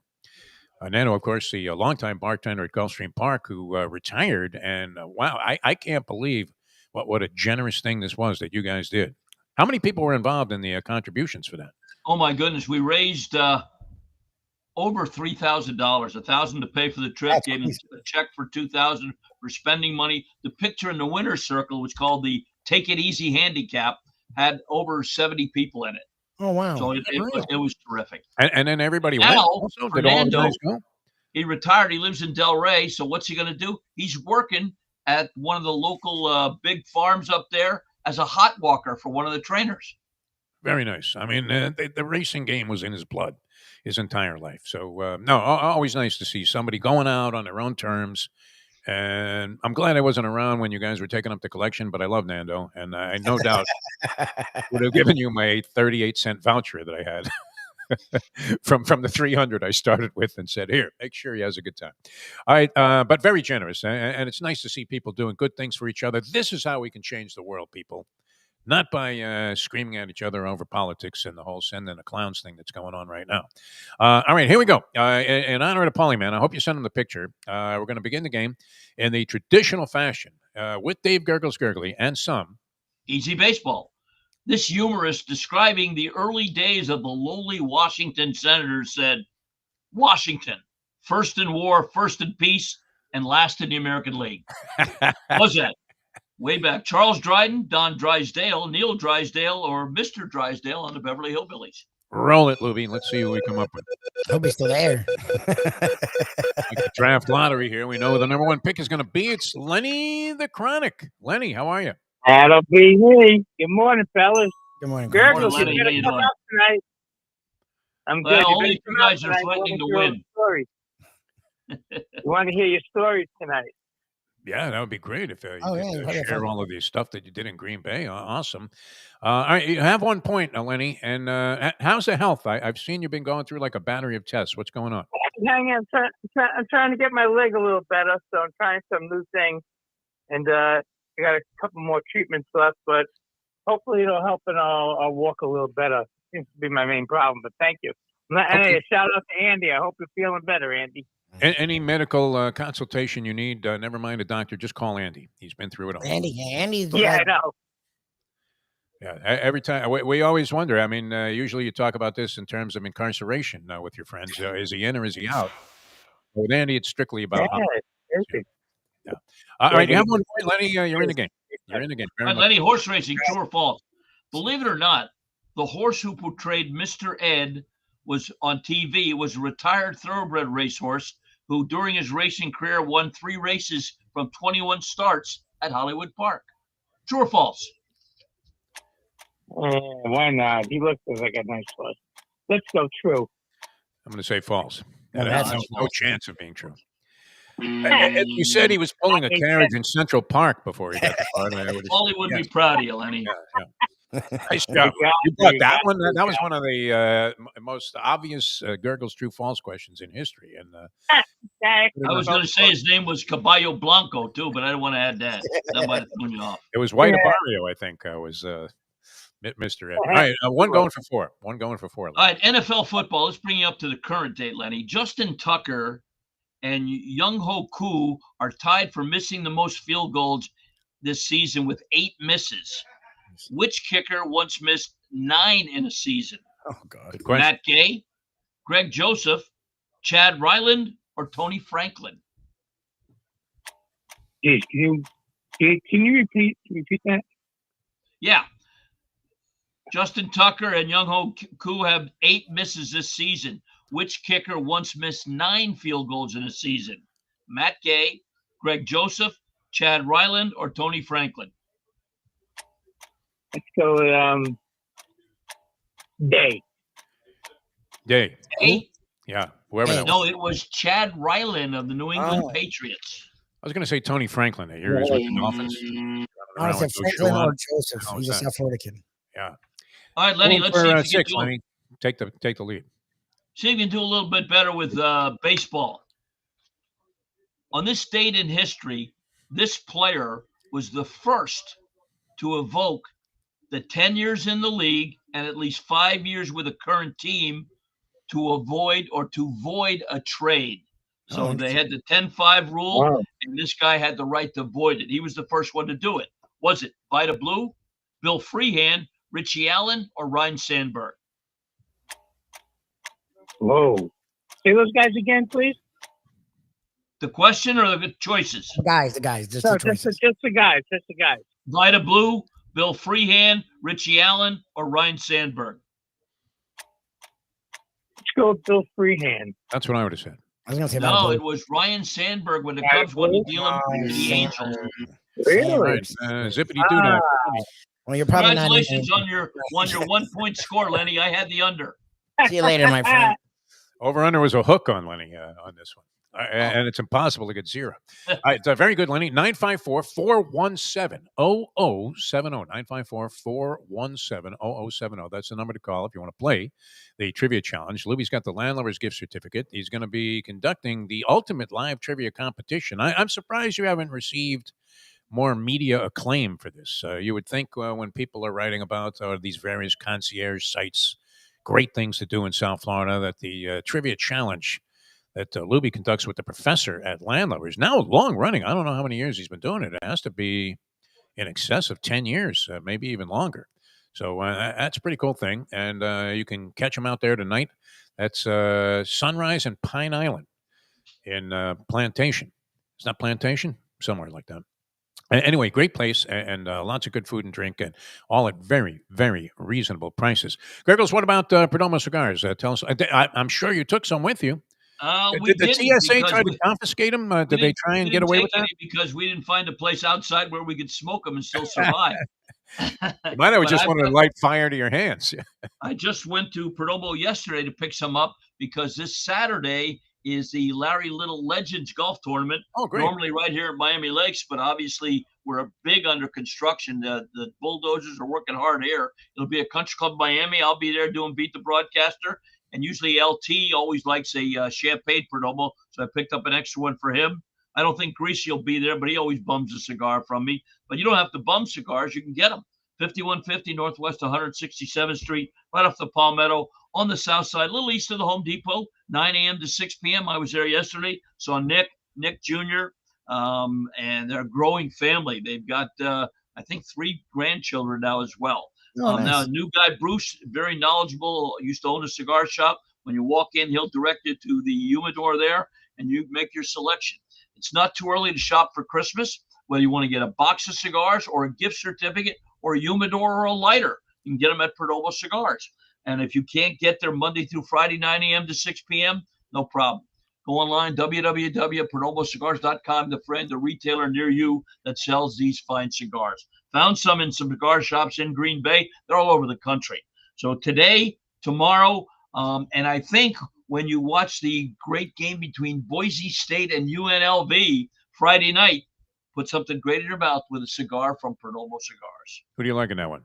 Nando, of course, the longtime bartender at Gulfstream Park who retired. And wow, I can't believe what a generous thing this was that you guys did. How many people were involved in the contributions for that? Oh, my goodness. We raised over $3,000, $1,000 to pay for the trip, gave him a check for $2,000 for spending money. The picture in the winner's circle was called the Take It Easy Handicap, had over 70 people in it. Oh, wow. So it was terrific. And then everybody went. Also, Fernando, he retired. He lives in Del Rey. So what's he going to do? He's working at one of the local big farms up there as a hot walker for one of the trainers. Very nice. I mean, the racing game was in his blood his entire life. So, no, always nice to see somebody going out on their own terms. And I'm glad I wasn't around when you guys were taking up the collection, but I love Nando. And I no doubt would have given you my 38-cent voucher that I had from the 300 I started with and said, here, make sure he has a good time. All right. But very generous. And it's nice to see people doing good things for each other. This is how we can change the world, people. Not by screaming at each other over politics and the whole send in the clowns thing that's going on right now. All right, here we go. In honor of the Polyman, I hope you send him the picture. We're going to begin the game in the traditional fashion with Dave Gurggles Gergely and some Easy Baseball. This humorist describing the early days of the lowly Washington Senators said, Washington, first in war, first in peace, and last in the American League. What's that? Way back, Charles Dryden, Don Drysdale, Neil Drysdale, or Mr. Drysdale on the Beverly Hillbillies. Roll it, Lubie. Let's see who we come up with. I hope he's still there. Like draft lottery here. We know the number one pick is going to be. It's Lenny the Chronic. Lenny, how are you? That'll be me. Good morning, fellas. Good morning. Gurggles, Lenny, you're going to come up tonight. I'm Well, good. only if you guys are threatening to win. You want to hear your stories tonight? Yeah, that would be great if you yeah, could share all of the stuff that you did in Green Bay. Awesome. All right, you have 1 point, Lenny. And how's the health? I've seen you've been going through like a battery of tests. What's going on? Hang on. I'm trying to get my leg a little better, so I'm trying some new things. And I got a couple more treatments left, but hopefully it'll help and I'll walk a little better. Seems to be my main problem, but thank you. Hey, a shout out to Andy. I hope you're feeling better, Andy. Any medical consultation you need, never mind a doctor, just call Andy. He's been through it all. Andy's I know. Yeah, every time we always wonder. I mean, usually you talk about this in terms of incarceration with your friends. Is he in or is he out? With Andy, it's strictly about. Yeah. All right, you have 1 point, Lenny. You're in the game. You're in the game. Right, Lenny, horse racing, true or false? Believe it or not, the horse who portrayed Mr. Ed was on TV. It was a retired thoroughbred racehorse who, during his racing career, won 3 races from 21 starts at Hollywood Park. True or false? Why not? He looks like a nice horse. Let's go true. I'm going to say false. No, That's that's no chance of being true. You said he was pulling a carriage in Central Park before he got the car. Paulie would be proud of you, Lenny. Yeah. Nice job. You brought that one. That was one of the most obvious Gurggles true false questions in history. And I was going to say his name was Caballo Blanco too, but I don't want to add that. That might have thrown you off. it was White Barrio, I think, was Mr. Ed. All right, one going for four. One going for four. All right, NFL football. Let's bring you up to the current date, Lenny. Justin Tucker and Young Ho Koo are tied for missing the most field goals this season with 8 misses. Which kicker once missed 9 in a season? Oh, God. Matt Gay, Greg Joseph, Chad Ryland, or Tony Franklin? Jeez, can you repeat that? Yeah. Justin Tucker and Young Ho Koo have 8 misses this season. Which kicker once missed 9 field goals in a season? Matt Gay, Greg Joseph, Chad Ryland, or Tony Franklin? Let's go Day. Day. Day? Yeah, whoever that was. No, it was Chad Ryland of the New England Patriots. I was going to say Tony Franklin. Here he is with the Dolphins. I want to say Franklin or Joseph. He's a South Florida kid. Yeah. All right, Lenny, let's see if you can Lenny. Take the lead. See if you can do a little bit better with baseball. On this date in history, this player was the first to evoke the 10 years in the league and at least 5 years with a current team to avoid or to void a trade. So they had the 10-5 rule, and this guy had the right to void it. He was the first one to do it. Was it Vida Blue, Bill Freehan, Richie Allen, or Ryan Sandberg? Whoa. Say those guys again, please. The question or the choices? The guys. Just No, the choices. just the guys. Vida Blue, Bill Freehan, Richie Allen, or Ryan Sandberg? Let's go with Bill Freehan. That's what I would have said. I was going to say No, it was Ryan Sandberg when the Cubs won the deal to the Angels. Really? Right. Zippity doo dah. Well, you're probably not. Congratulations on your 1-point score, Lenny. I had the under. See you later, my friend. Over under was a hook on Lenny on this one. And it's impossible to get 0. It's a very good, Lenny. 954-417-0070. 954-417-0070. That's the number to call if you want to play the trivia challenge. Lubie's got the Landlubber's gift certificate. He's going to be conducting the ultimate live trivia competition. I'm surprised you haven't received more media acclaim for this. You would think when people are writing about these various concierge sites, great things to do in South Florida, that the trivia challenge that Lubie conducts with the professor at Landlubber is now long running. I don't know how many years he's been doing it. It has to be in excess of 10 years, maybe even longer. So that's a pretty cool thing. And you can catch him out there tonight. That's Sunrise and Pine Island in Plantation. It's not Plantation? Somewhere like that. Anyway, great place and lots of good food and drink, and all at very, very reasonable prices. Gurggles, what about Perdomo cigars? Tell us. I'm sure you took some with you. Did the TSA try to confiscate them? Did they try and get away with that? Because we didn't find a place outside where we could smoke them and still survive. You might have just wanted to light fire to your hands. I just went to Perdomo yesterday to pick some up because this Saturday is the Larry Little Legends Golf Tournament. Oh, great. Normally right here at Miami Lakes, but obviously we're big under construction. The bulldozers are working hard here. It'll be a Country Club Miami. I'll be there doing Beat the Broadcaster. And usually LT always likes a champagne Perdomo, so I picked up an extra one for him. I don't think Greasy will be there, but he always bums a cigar from me. But you don't have to bum cigars. You can get them. 5150 Northwest 167th Street, right off the Palmetto, on the south side, a little east of the Home Depot, 9 a.m. to 6 p.m. I was there yesterday. Saw Nick Jr., and they're a growing family. They've got, I think, 3 grandchildren now as well. Nice. Now, a new guy, Bruce, very knowledgeable, used to own a cigar shop. When you walk in, he'll direct you to the humidor there, and you make your selection. It's not too early to shop for Christmas, whether you want to get a box of cigars or a gift certificate or a humidor or a lighter. You can get them at Perdomo Cigars. And if you can't get there Monday through Friday, 9 a.m. to 6 p.m., no problem. Go online, www.perdomocigars.com to find the retailer near you that sells these fine cigars. Found some in some cigar shops in Green Bay. They're all over the country. So today, tomorrow, and I think when you watch the great game between Boise State and UNLV Friday night, put something great in your mouth with a cigar from Perdomo Cigars. Who do you like in that one?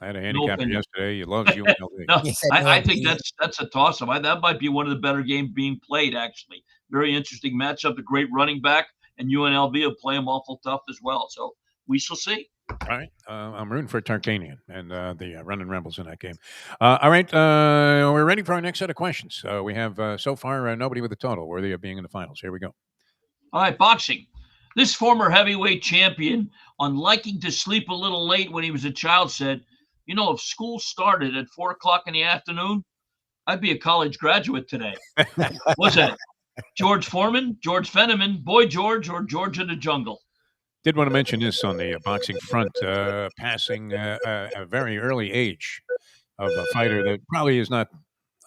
I had a No handicapper opinion. yesterday. He loves UNLV. No, You said no I think opinion. that's a toss-up. That might be one of the better games being played, actually. Very interesting matchup. A great running back, and UNLV will play them awful tough as well. So we shall see. All right. I'm rooting for Tarkanian and the Running Rebels in that game. All right. We're ready for our next set of questions. We have so far nobody with a total worthy of being in the finals. Here we go. All right, boxing. This former heavyweight champion, on liking to sleep a little late when he was a child, said, if school started at 4 o'clock in the afternoon, I'd be a college graduate today. What's that? George Foreman, George Fenneman, Boy George, or George in the Jungle? Did want to mention this on the boxing front, passing a very early age of a fighter that probably is not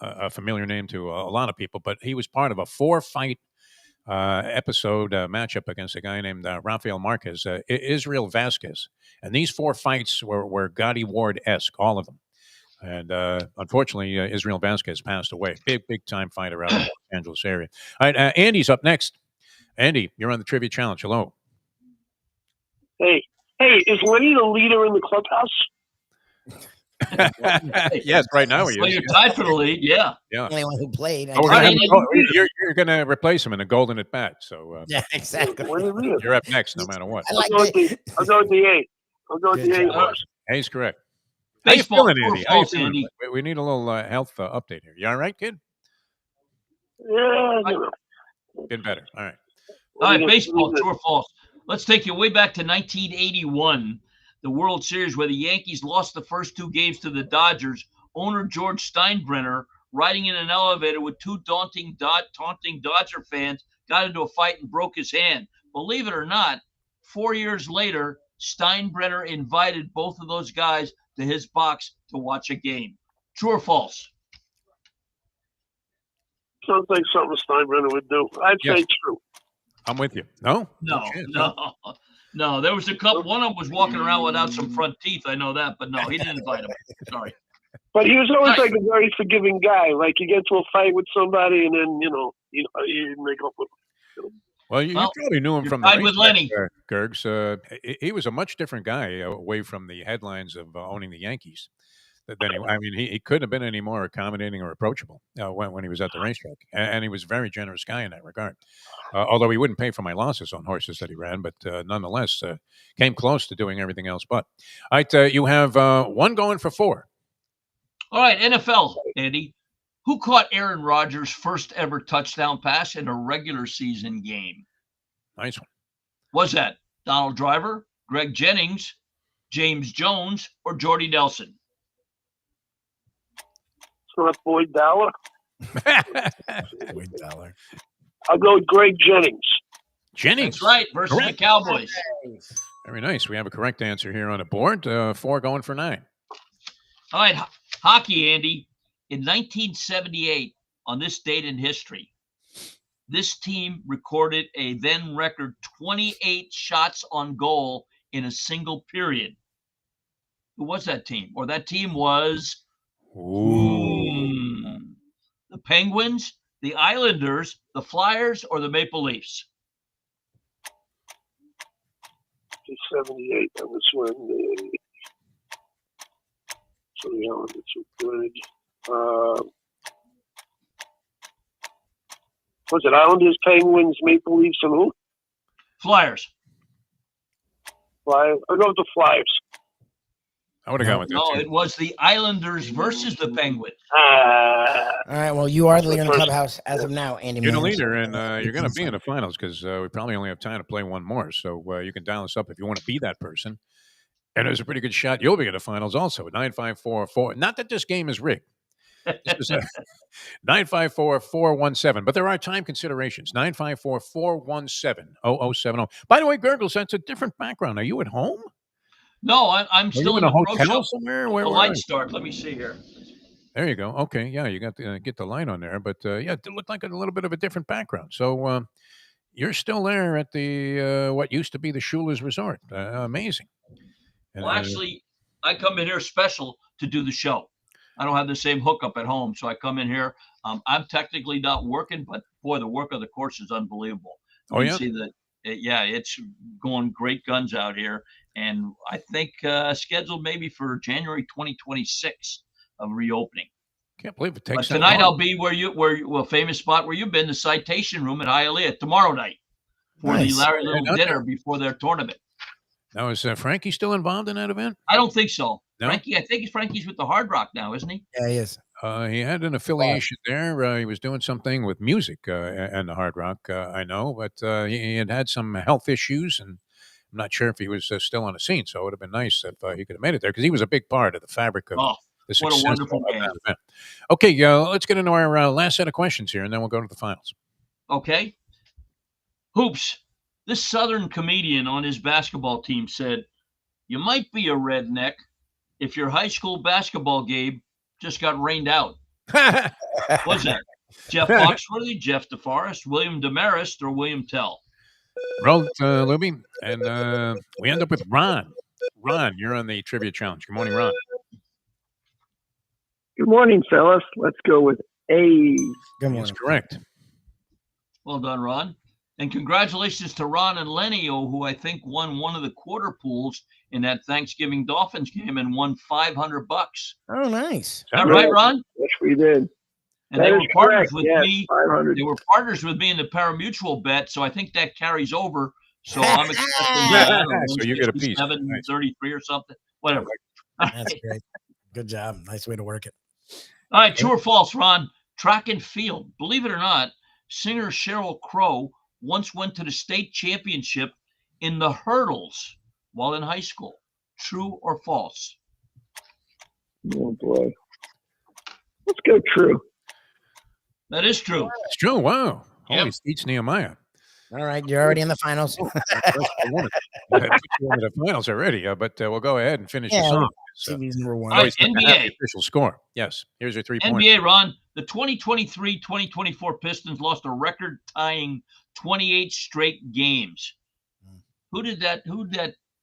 a familiar name to a lot of people, but he was part of a 4-fight episode matchup against a guy named Rafael Marquez, Israel Vasquez. And these 4 fights were Gotti Ward-esque, all of them. And unfortunately, Israel Vasquez passed away. Big time fighter out of the Los Angeles area. All right, Andy's up next. Andy, you're on the Trivia Challenge. Hello. Hey, is Lenny the leader in the clubhouse? Yes, right now he Well, is. you're tied for the lead, yeah. Yeah. The only one who played. Oh, you're going to replace him in a golden at bat. So Yeah, exactly. you're up next, no matter what. I like I'll it. go with the 8. I'll go with Good the 8 job. horse. He's correct. Baseball, How you feeling, Andy? true or How you false, feeling? Andy? We need a little health update here. You all right, kid? Yeah, Getting better. All right. All right, baseball, true or false? Let's take you way back to 1981, the World Series, where the Yankees lost the first 2 games to the Dodgers. Owner George Steinbrenner, riding in an elevator with 2 taunting Dodger fans, got into a fight and broke his hand. Believe it or not, 4 years later, Steinbrenner invited both of those guys to his box to watch a game. True or false? Sounds like something Steinbrenner would do. I'd say true. I'm with you. No? No, chance, no. There was a couple. One of them was walking around without some front teeth. I know that, but no, he didn't invite him. Sorry. But he was always like a very forgiving guy. Like you get into a fight with somebody, and then you make up with him. Well, you probably knew him from the tied with Lenny. Gergs. He was a much different guy away from the headlines of owning the Yankees. He couldn't have been any more accommodating or approachable when he was at the racetrack, and he was a very generous guy in that regard. Although he wouldn't pay for my losses on horses that he ran, but nonetheless came close to doing everything else. But all right, you have one going for 4. All right, NFL, Andy. Who caught Aaron Rodgers' first ever touchdown pass in a regular season game? Nice one. Was that Donald Driver, Greg Jennings, James Jones, or Jordy Nelson? It's not Boyd Dowler. Boyd Dowler. I'll go with Greg Jennings. Jennings. That's right, versus the Cowboys. Very nice. We have a correct answer here on the board. 4 going for 9. All right, hockey, Andy. In 1978, on this date in history, this team recorded a then record 28 shots on goal in a single period. Who was that team? Or that team was the Penguins, the Islanders, the Flyers, or the Maple Leafs? 78. That was when so the Islanders were good. Was it Islanders, Penguins, Maple Leafs, and who? Flyers. Flyers. I'll go with the Flyers. I would have gone with that. No, it was the Islanders versus the Penguins. All right. Well, you are the leader in the clubhouse as of now, Andy. You're the Manners. leader, and you're going to be in the finals because we probably only have time to play one more. So you can dial us up if you want to be that person. And there's a pretty good shot you'll be in the finals also. 954-4. Not that this game is rigged. This is 954-417. But there are time considerations. 954-417-0070. By the way, Gurggles, that's a different background. Are you at home? No, I'm still in a the pro hotel shop. somewhere? The light start. Let me see here. There you go. Okay, yeah, you got to get the light on there. But, yeah, it looked like a little bit of a different background. So you're still there at the what used to be the Schuler's Resort. Amazing. Well, actually, I come in here special to do the show. I don't have the same hookup at home, so I come in here. I'm technically not working, but boy, the work of the course is unbelievable. Oh, yeah? You see the yeah, it's going great guns out here. And I think scheduled maybe for January 2026 of reopening. Can't believe it But takes that tonight long. I'll be well, famous spot where you've been, the Citation Room at Hialeah tomorrow night for the Nice. Larry Little not dinner before their tournament. Now, is Frankie still involved in that event? I don't think so. No? Frankie, I think Frankie's with the Hard Rock now, isn't he? Yeah, he is. He had an affiliation there. He was doing something with music and the Hard Rock, I know, but he had some health issues, and I'm not sure if he was still on the scene. So it would have been nice if he could have made it there because he was a big part of the fabric of Oh, the what a success wonderful of game. that event. Okay, let's get into our last set of questions here, and then we'll go to the finals. Okay. Hoops. This Southern comedian on his basketball team said, "You might be a redneck if your high school basketball game just got rained out." What's that? Jeff Foxworthy, Jeff DeForest, William Demarest, or William Tell? Roll, Lubie, and we end up with Ron. Ron, you're on the trivia challenge. Good morning, Ron. Good morning, fellas. Let's go with A. Good That's morning. correct. Well done, Ron. And congratulations to Ron and Lenny, who I think won one of the quarter pools in that Thanksgiving Dolphins game and won $500. Oh, nice. Is that right, Ron? Yes, we did. And That they were is partners correct. with Yes, me. 500. They were partners with me in the parimutuel bet, so I think that carries over. So I'm expecting So you get a piece. 733 or something. Whatever. That's great. Good job. Nice way to work it. All right, true or false, Ron? Track and field. Believe it or not, singer Sheryl Crow once went to the state championship in the hurdles while in high school. True or false? Oh, boy. Let's go true. That is true. It's true. Wow. Yep. Holy Steets Nehemiah. All right, you're already in the finals. I put you into the finals already, but we'll go ahead and finish this off. TV's number one. All right, Always good to have the NBA. official score. Yes. Here's your 3 points. NBA, Ron. The 2023-2024 Pistons lost a record-tying 28 straight games. Who did that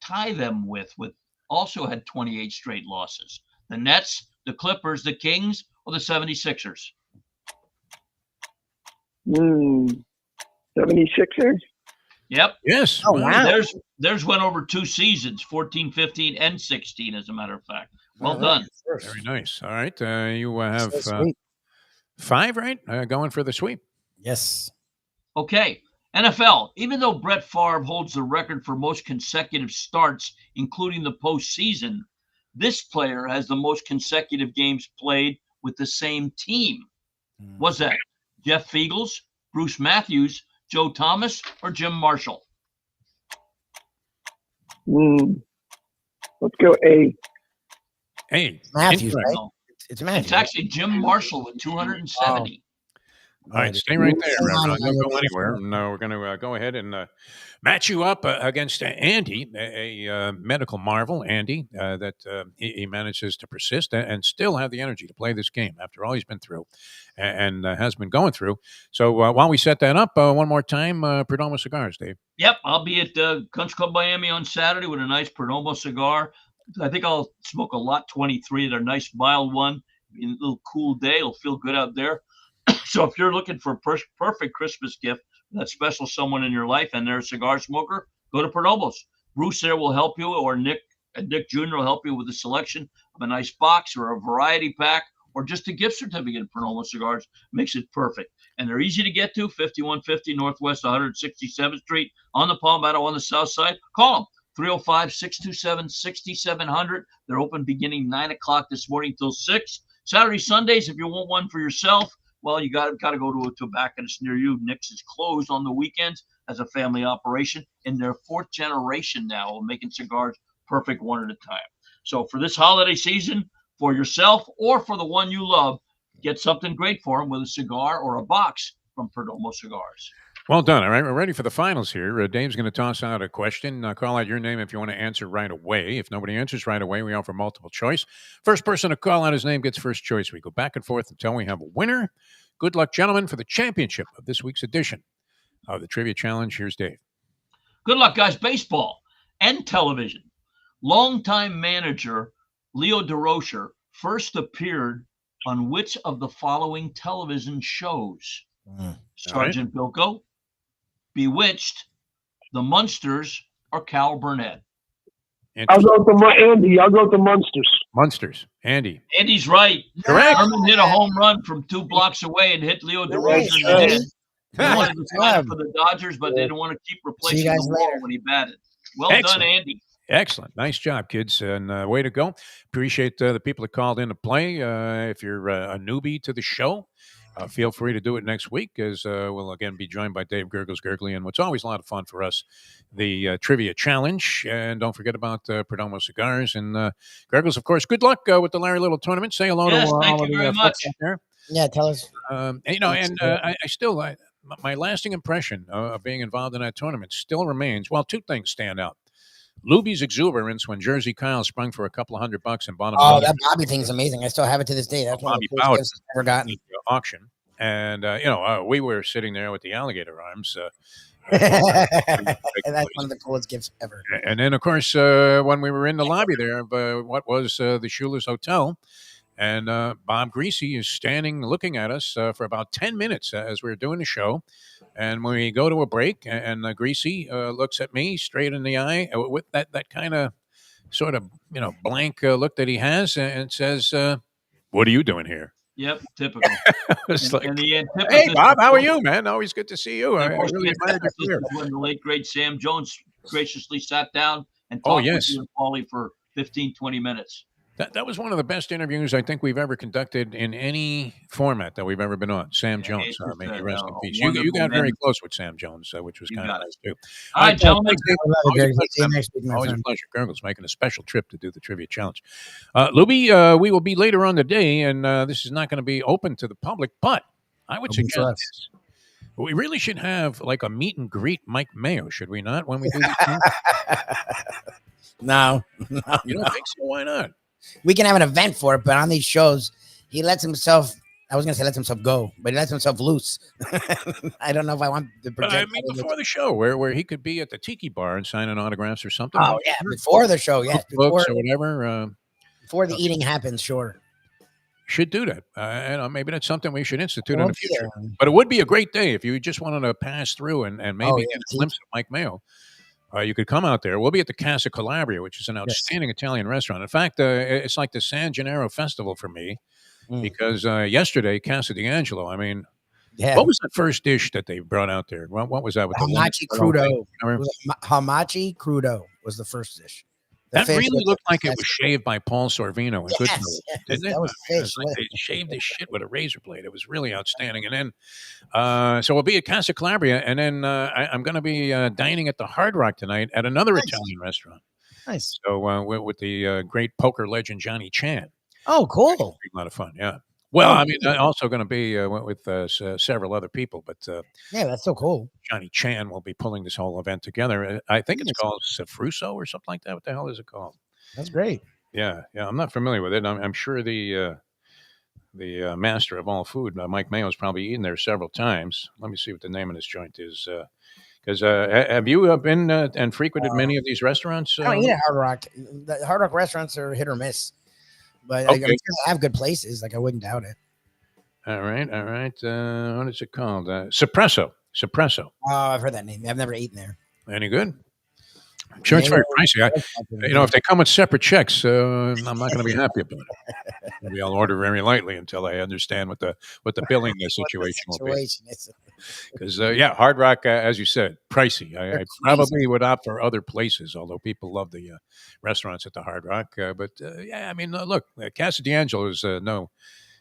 tie them with also had 28 straight losses? The Nets, the Clippers, the Kings, or the 76ers? 76ers? Yep. Yes. Oh, wow. Theirs went over 2 seasons, 14, 15, and 16, as a matter of fact. Well All done. right. Very nice. All right. You have So sweet. 5, right? Going for the sweep. Yes. Okay. NFL. Even though Brett Favre holds the record for most consecutive starts, including the postseason, this player has the most consecutive games played with the same team. Was that Jeff Fiegels, Bruce Matthews, Joe Thomas, or Jim Marshall? Let's go A. Hey, Matthews, incorrect. right? No, It's Matthews. it's actually Jim Marshall with 270. All right, stay right there, Ron. Don't go anywhere. No, we're going to go ahead and match you up against Andy, a medical marvel, Andy, that he manages to persist and still have the energy to play this game after all he's been through and has been going through. So while we set that up, one more time, Perdomo Cigars, Dave. Yep, I'll be at Country Club Miami on Saturday with a nice Perdomo cigar. I think I'll smoke a Lot 23, their nice mild one. In a little cool day, it'll feel good out there. So if you're looking for a perfect Christmas gift, that special someone in your life, and they're a cigar smoker, go to Perdomo's. Bruce there will help you, or Nick Jr. will help you with a selection of a nice box or a variety pack, or just a gift certificate of Perdomo cigars. Makes it perfect. And they're easy to get to, 5150 Northwest 167th Street on the Palmetto on the south side. Call them, 305-627-6700. They're open beginning 9 o'clock this morning till 6. Saturday, Sundays, if you want one for yourself, well, you got to go to a tobacconist near you. Nick's is closed on the weekends as a family operation. In their 4th generation now of making cigars perfect one at a time. So for this holiday season, for yourself or for the one you love, get something great for them with a cigar or a box from Perdomo Cigars. Well done. All right, we're ready for the finals here. Dave's going to toss out a question. Call out your name if you want to answer right away. If nobody answers right away, we offer multiple choice. First person to call out his name gets first choice. We go back and forth until we have a winner. Good luck, gentlemen, for the championship of this week's edition of the Trivia Challenge. Here's Dave. Good luck, guys. Baseball and television. Longtime manager Leo DeRocher first appeared on which of the following television shows? Sergeant Bilko, Bewitched, the Munsters or Cal Burnett. I'll go to Andy. I'll go to Munsters. Munsters. Andy. Andy's right. Correct. Herman hit a home run from 2 blocks away and hit Leo DeRosa in the head. They wanted to sign him for the Dodgers, but they didn't want to keep replacing the wall when he batted. Well done, Andy. Excellent. Nice job, kids. And way to go. Appreciate the people that called in to play. If you're a newbie to the show, feel free to do it next week, as we'll again be joined by Dave Gurggles Gergely, and what's always a lot of fun for us, the Trivia Challenge. And don't forget about Perdomo Cigars. And Gurggles, of course, good luck with the Larry Little tournament. Say hello to all of the folks out there. Yeah, tell us. I still, my lasting impression of being involved in that tournament still remains, well, 2 things stand out. Lubie's exuberance when Jersey Kyle sprung for a couple of $100 and bought him. Oh, that Bobby thing's amazing. I still have it to this day. That's one of the coolest gifts I've ever gotten. Auction. And, we were sitting there with the alligator arms. That's one of the coolest gifts ever. And then, of course, when we were in the lobby there of what was the Schuler's Hotel, and Bob Greasy is standing looking at us for about 10 minutes as we were doing the show. And when we go to a break, and Greasy looks at me straight in the eye with that kind of sort of, blank look that he has, and says, "What are you doing here?" Yep, typical. It's like, hey, Bob, how are you, man? Always good to see you. I really admired your career. When the late, great Sam Jones graciously sat down and Oh, talked yes. with you and Paulie for 15, 20 minutes. That was one of the best interviews I think we've ever conducted in any format that we've ever been on. Sam Jones, may he rest in peace. You got very close with Sam Jones, which was kind of nice too. All right, gentlemen. Always a pleasure. Gurggles making a special trip to do the Trivia Challenge. Lubie, we will be later on today, and this is not going to be open to the public, but I would suggest this. We really should have like a meet and greet Mike Mayo, should we not, when we do this? No. You don't think so? Why not? We can have an event for it, but on these shows, he lets himself, I was going to say lets himself go, but he lets himself loose. I don't know if I want to project. Before the show, where he could be at the Tiki Bar and signing autographs or something. Oh, yeah, before the show, yes. Books or whatever. Before the eating happens, sure. Should do that. And maybe that's something we should institute in the future. But it would be a great day if you just wanted to pass through and maybe get a glimpse of Mike Mayo. You could come out there. We'll be at the Casa Calabria, which is an outstanding Italian restaurant. In fact, it's like the San Gennaro Festival for me because yesterday, Casa D'Angelo, what was the first dish that they brought out there? What was that? With Hamachi crudo. Hamachi crudo was the first dish. That really looked like it was shaved by Paul Sorvino. Yes, didn't it? That was fish. Like they shaved this shit with a razor blade. It was really outstanding. And then, so we'll be at Casa Calabria, and then I'm going to be dining at the Hard Rock tonight at another Italian restaurant. Nice. So with the great poker legend Johnny Chan. Oh, cool. A lot of fun. Yeah. Well, I'm also going to be with several other people, but yeah, that's so cool. Johnny Chan will be pulling this whole event together. I think it's called Sefruso or something like that. What the hell is it called? That's great. Yeah. I'm not familiar with it. I'm sure the master of all food, Mike Mayo's probably eaten there several times. Let me see what the name of this joint is. Because have you been and frequented many of these restaurants? I don't eat at Hard Rock. The Hard Rock restaurants are hit or miss. But I'm sure they have good places. Like, I wouldn't doubt it. All right. What is it called? Suppresso. Oh, I've heard that name. I've never eaten there. Any good? I'm sure it's very pricey. If they come with separate checks, I'm not going to be happy about it. Maybe I'll order very lightly until I understand what the billing situation will be. Because Hard Rock, as you said, pricey. I probably would opt for other places, although people love the restaurants at the Hard Rock. Look, Casa D'Angelo is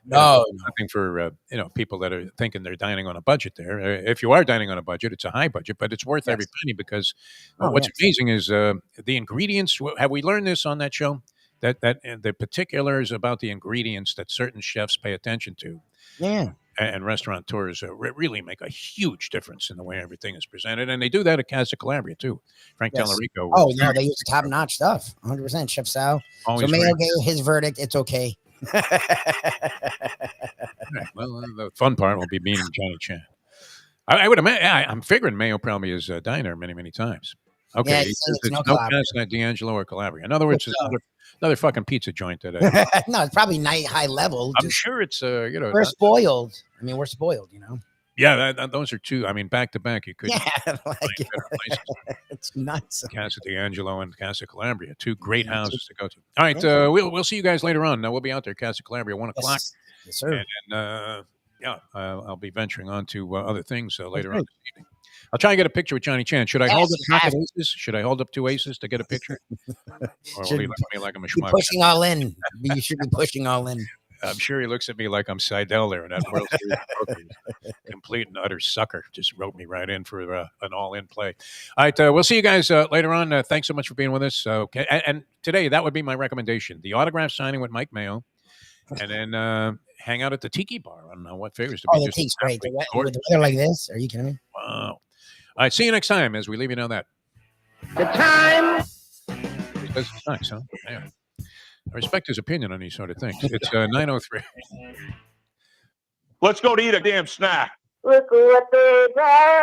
nothing for people that are thinking they're dining on a budget there. If you are dining on a budget, it's a high budget, but it's worth every penny because what's amazing is the ingredients. Have we learned this on that show? That the particulars about the ingredients that certain chefs pay attention to. Yeah. And restaurateurs really make a huge difference in the way everything is presented. And they do that at Casa Calabria, too. Frank Tallarico. Oh, no, they use top-notch stuff. 100%. Chef Sal. So Mayo gave his verdict. It's okay. Right. Well, the fun part will be meeting Johnny Chan. I would imagine. I'm figuring Mayo probably has dined there many, many times. Okay, it's no Casa D'Angelo or Calabria. In other words, it's another fucking pizza joint today. No, it's probably high level. I'm sure it's we're spoiled. We're spoiled. Yeah, those are two. I mean, back to back, you couldn't Yeah, find like, better places. it's nuts. Casa D'Angelo and Casa Calabria, two great houses to go to. All right, we'll see you guys later on. We'll be out there, Casa Calabria, 1 o'clock. Yes, sir. And I'll be venturing on to other things later on this evening. I'll try and get a picture with Johnny Chan. Should I hold up pocket aces? Should I hold up 2 aces to get a picture? Or will he look at me like I'm a schmuck? Pushing all in. You should be pushing all in. I'm sure he looks at me like I'm Seidel there in that World Series of Poker. Complete and utter sucker. Just wrote me right in for an all-in play. All right, we'll see you guys later on. Thanks so much for being with us. Okay, and today, that would be my recommendation. The autograph signing with Mike Mayo, and then hang out at the Tiki Bar. I don't know what figures to be. Oh, the Tiki's great. With the weather like this, are you kidding me? Wow. All right, see you next time as we leave you know that. The time. Because it's nice, huh? Yeah. I respect his opinion on these sort of things. It's 9:03. Let's go to eat a damn snack. Look what they got.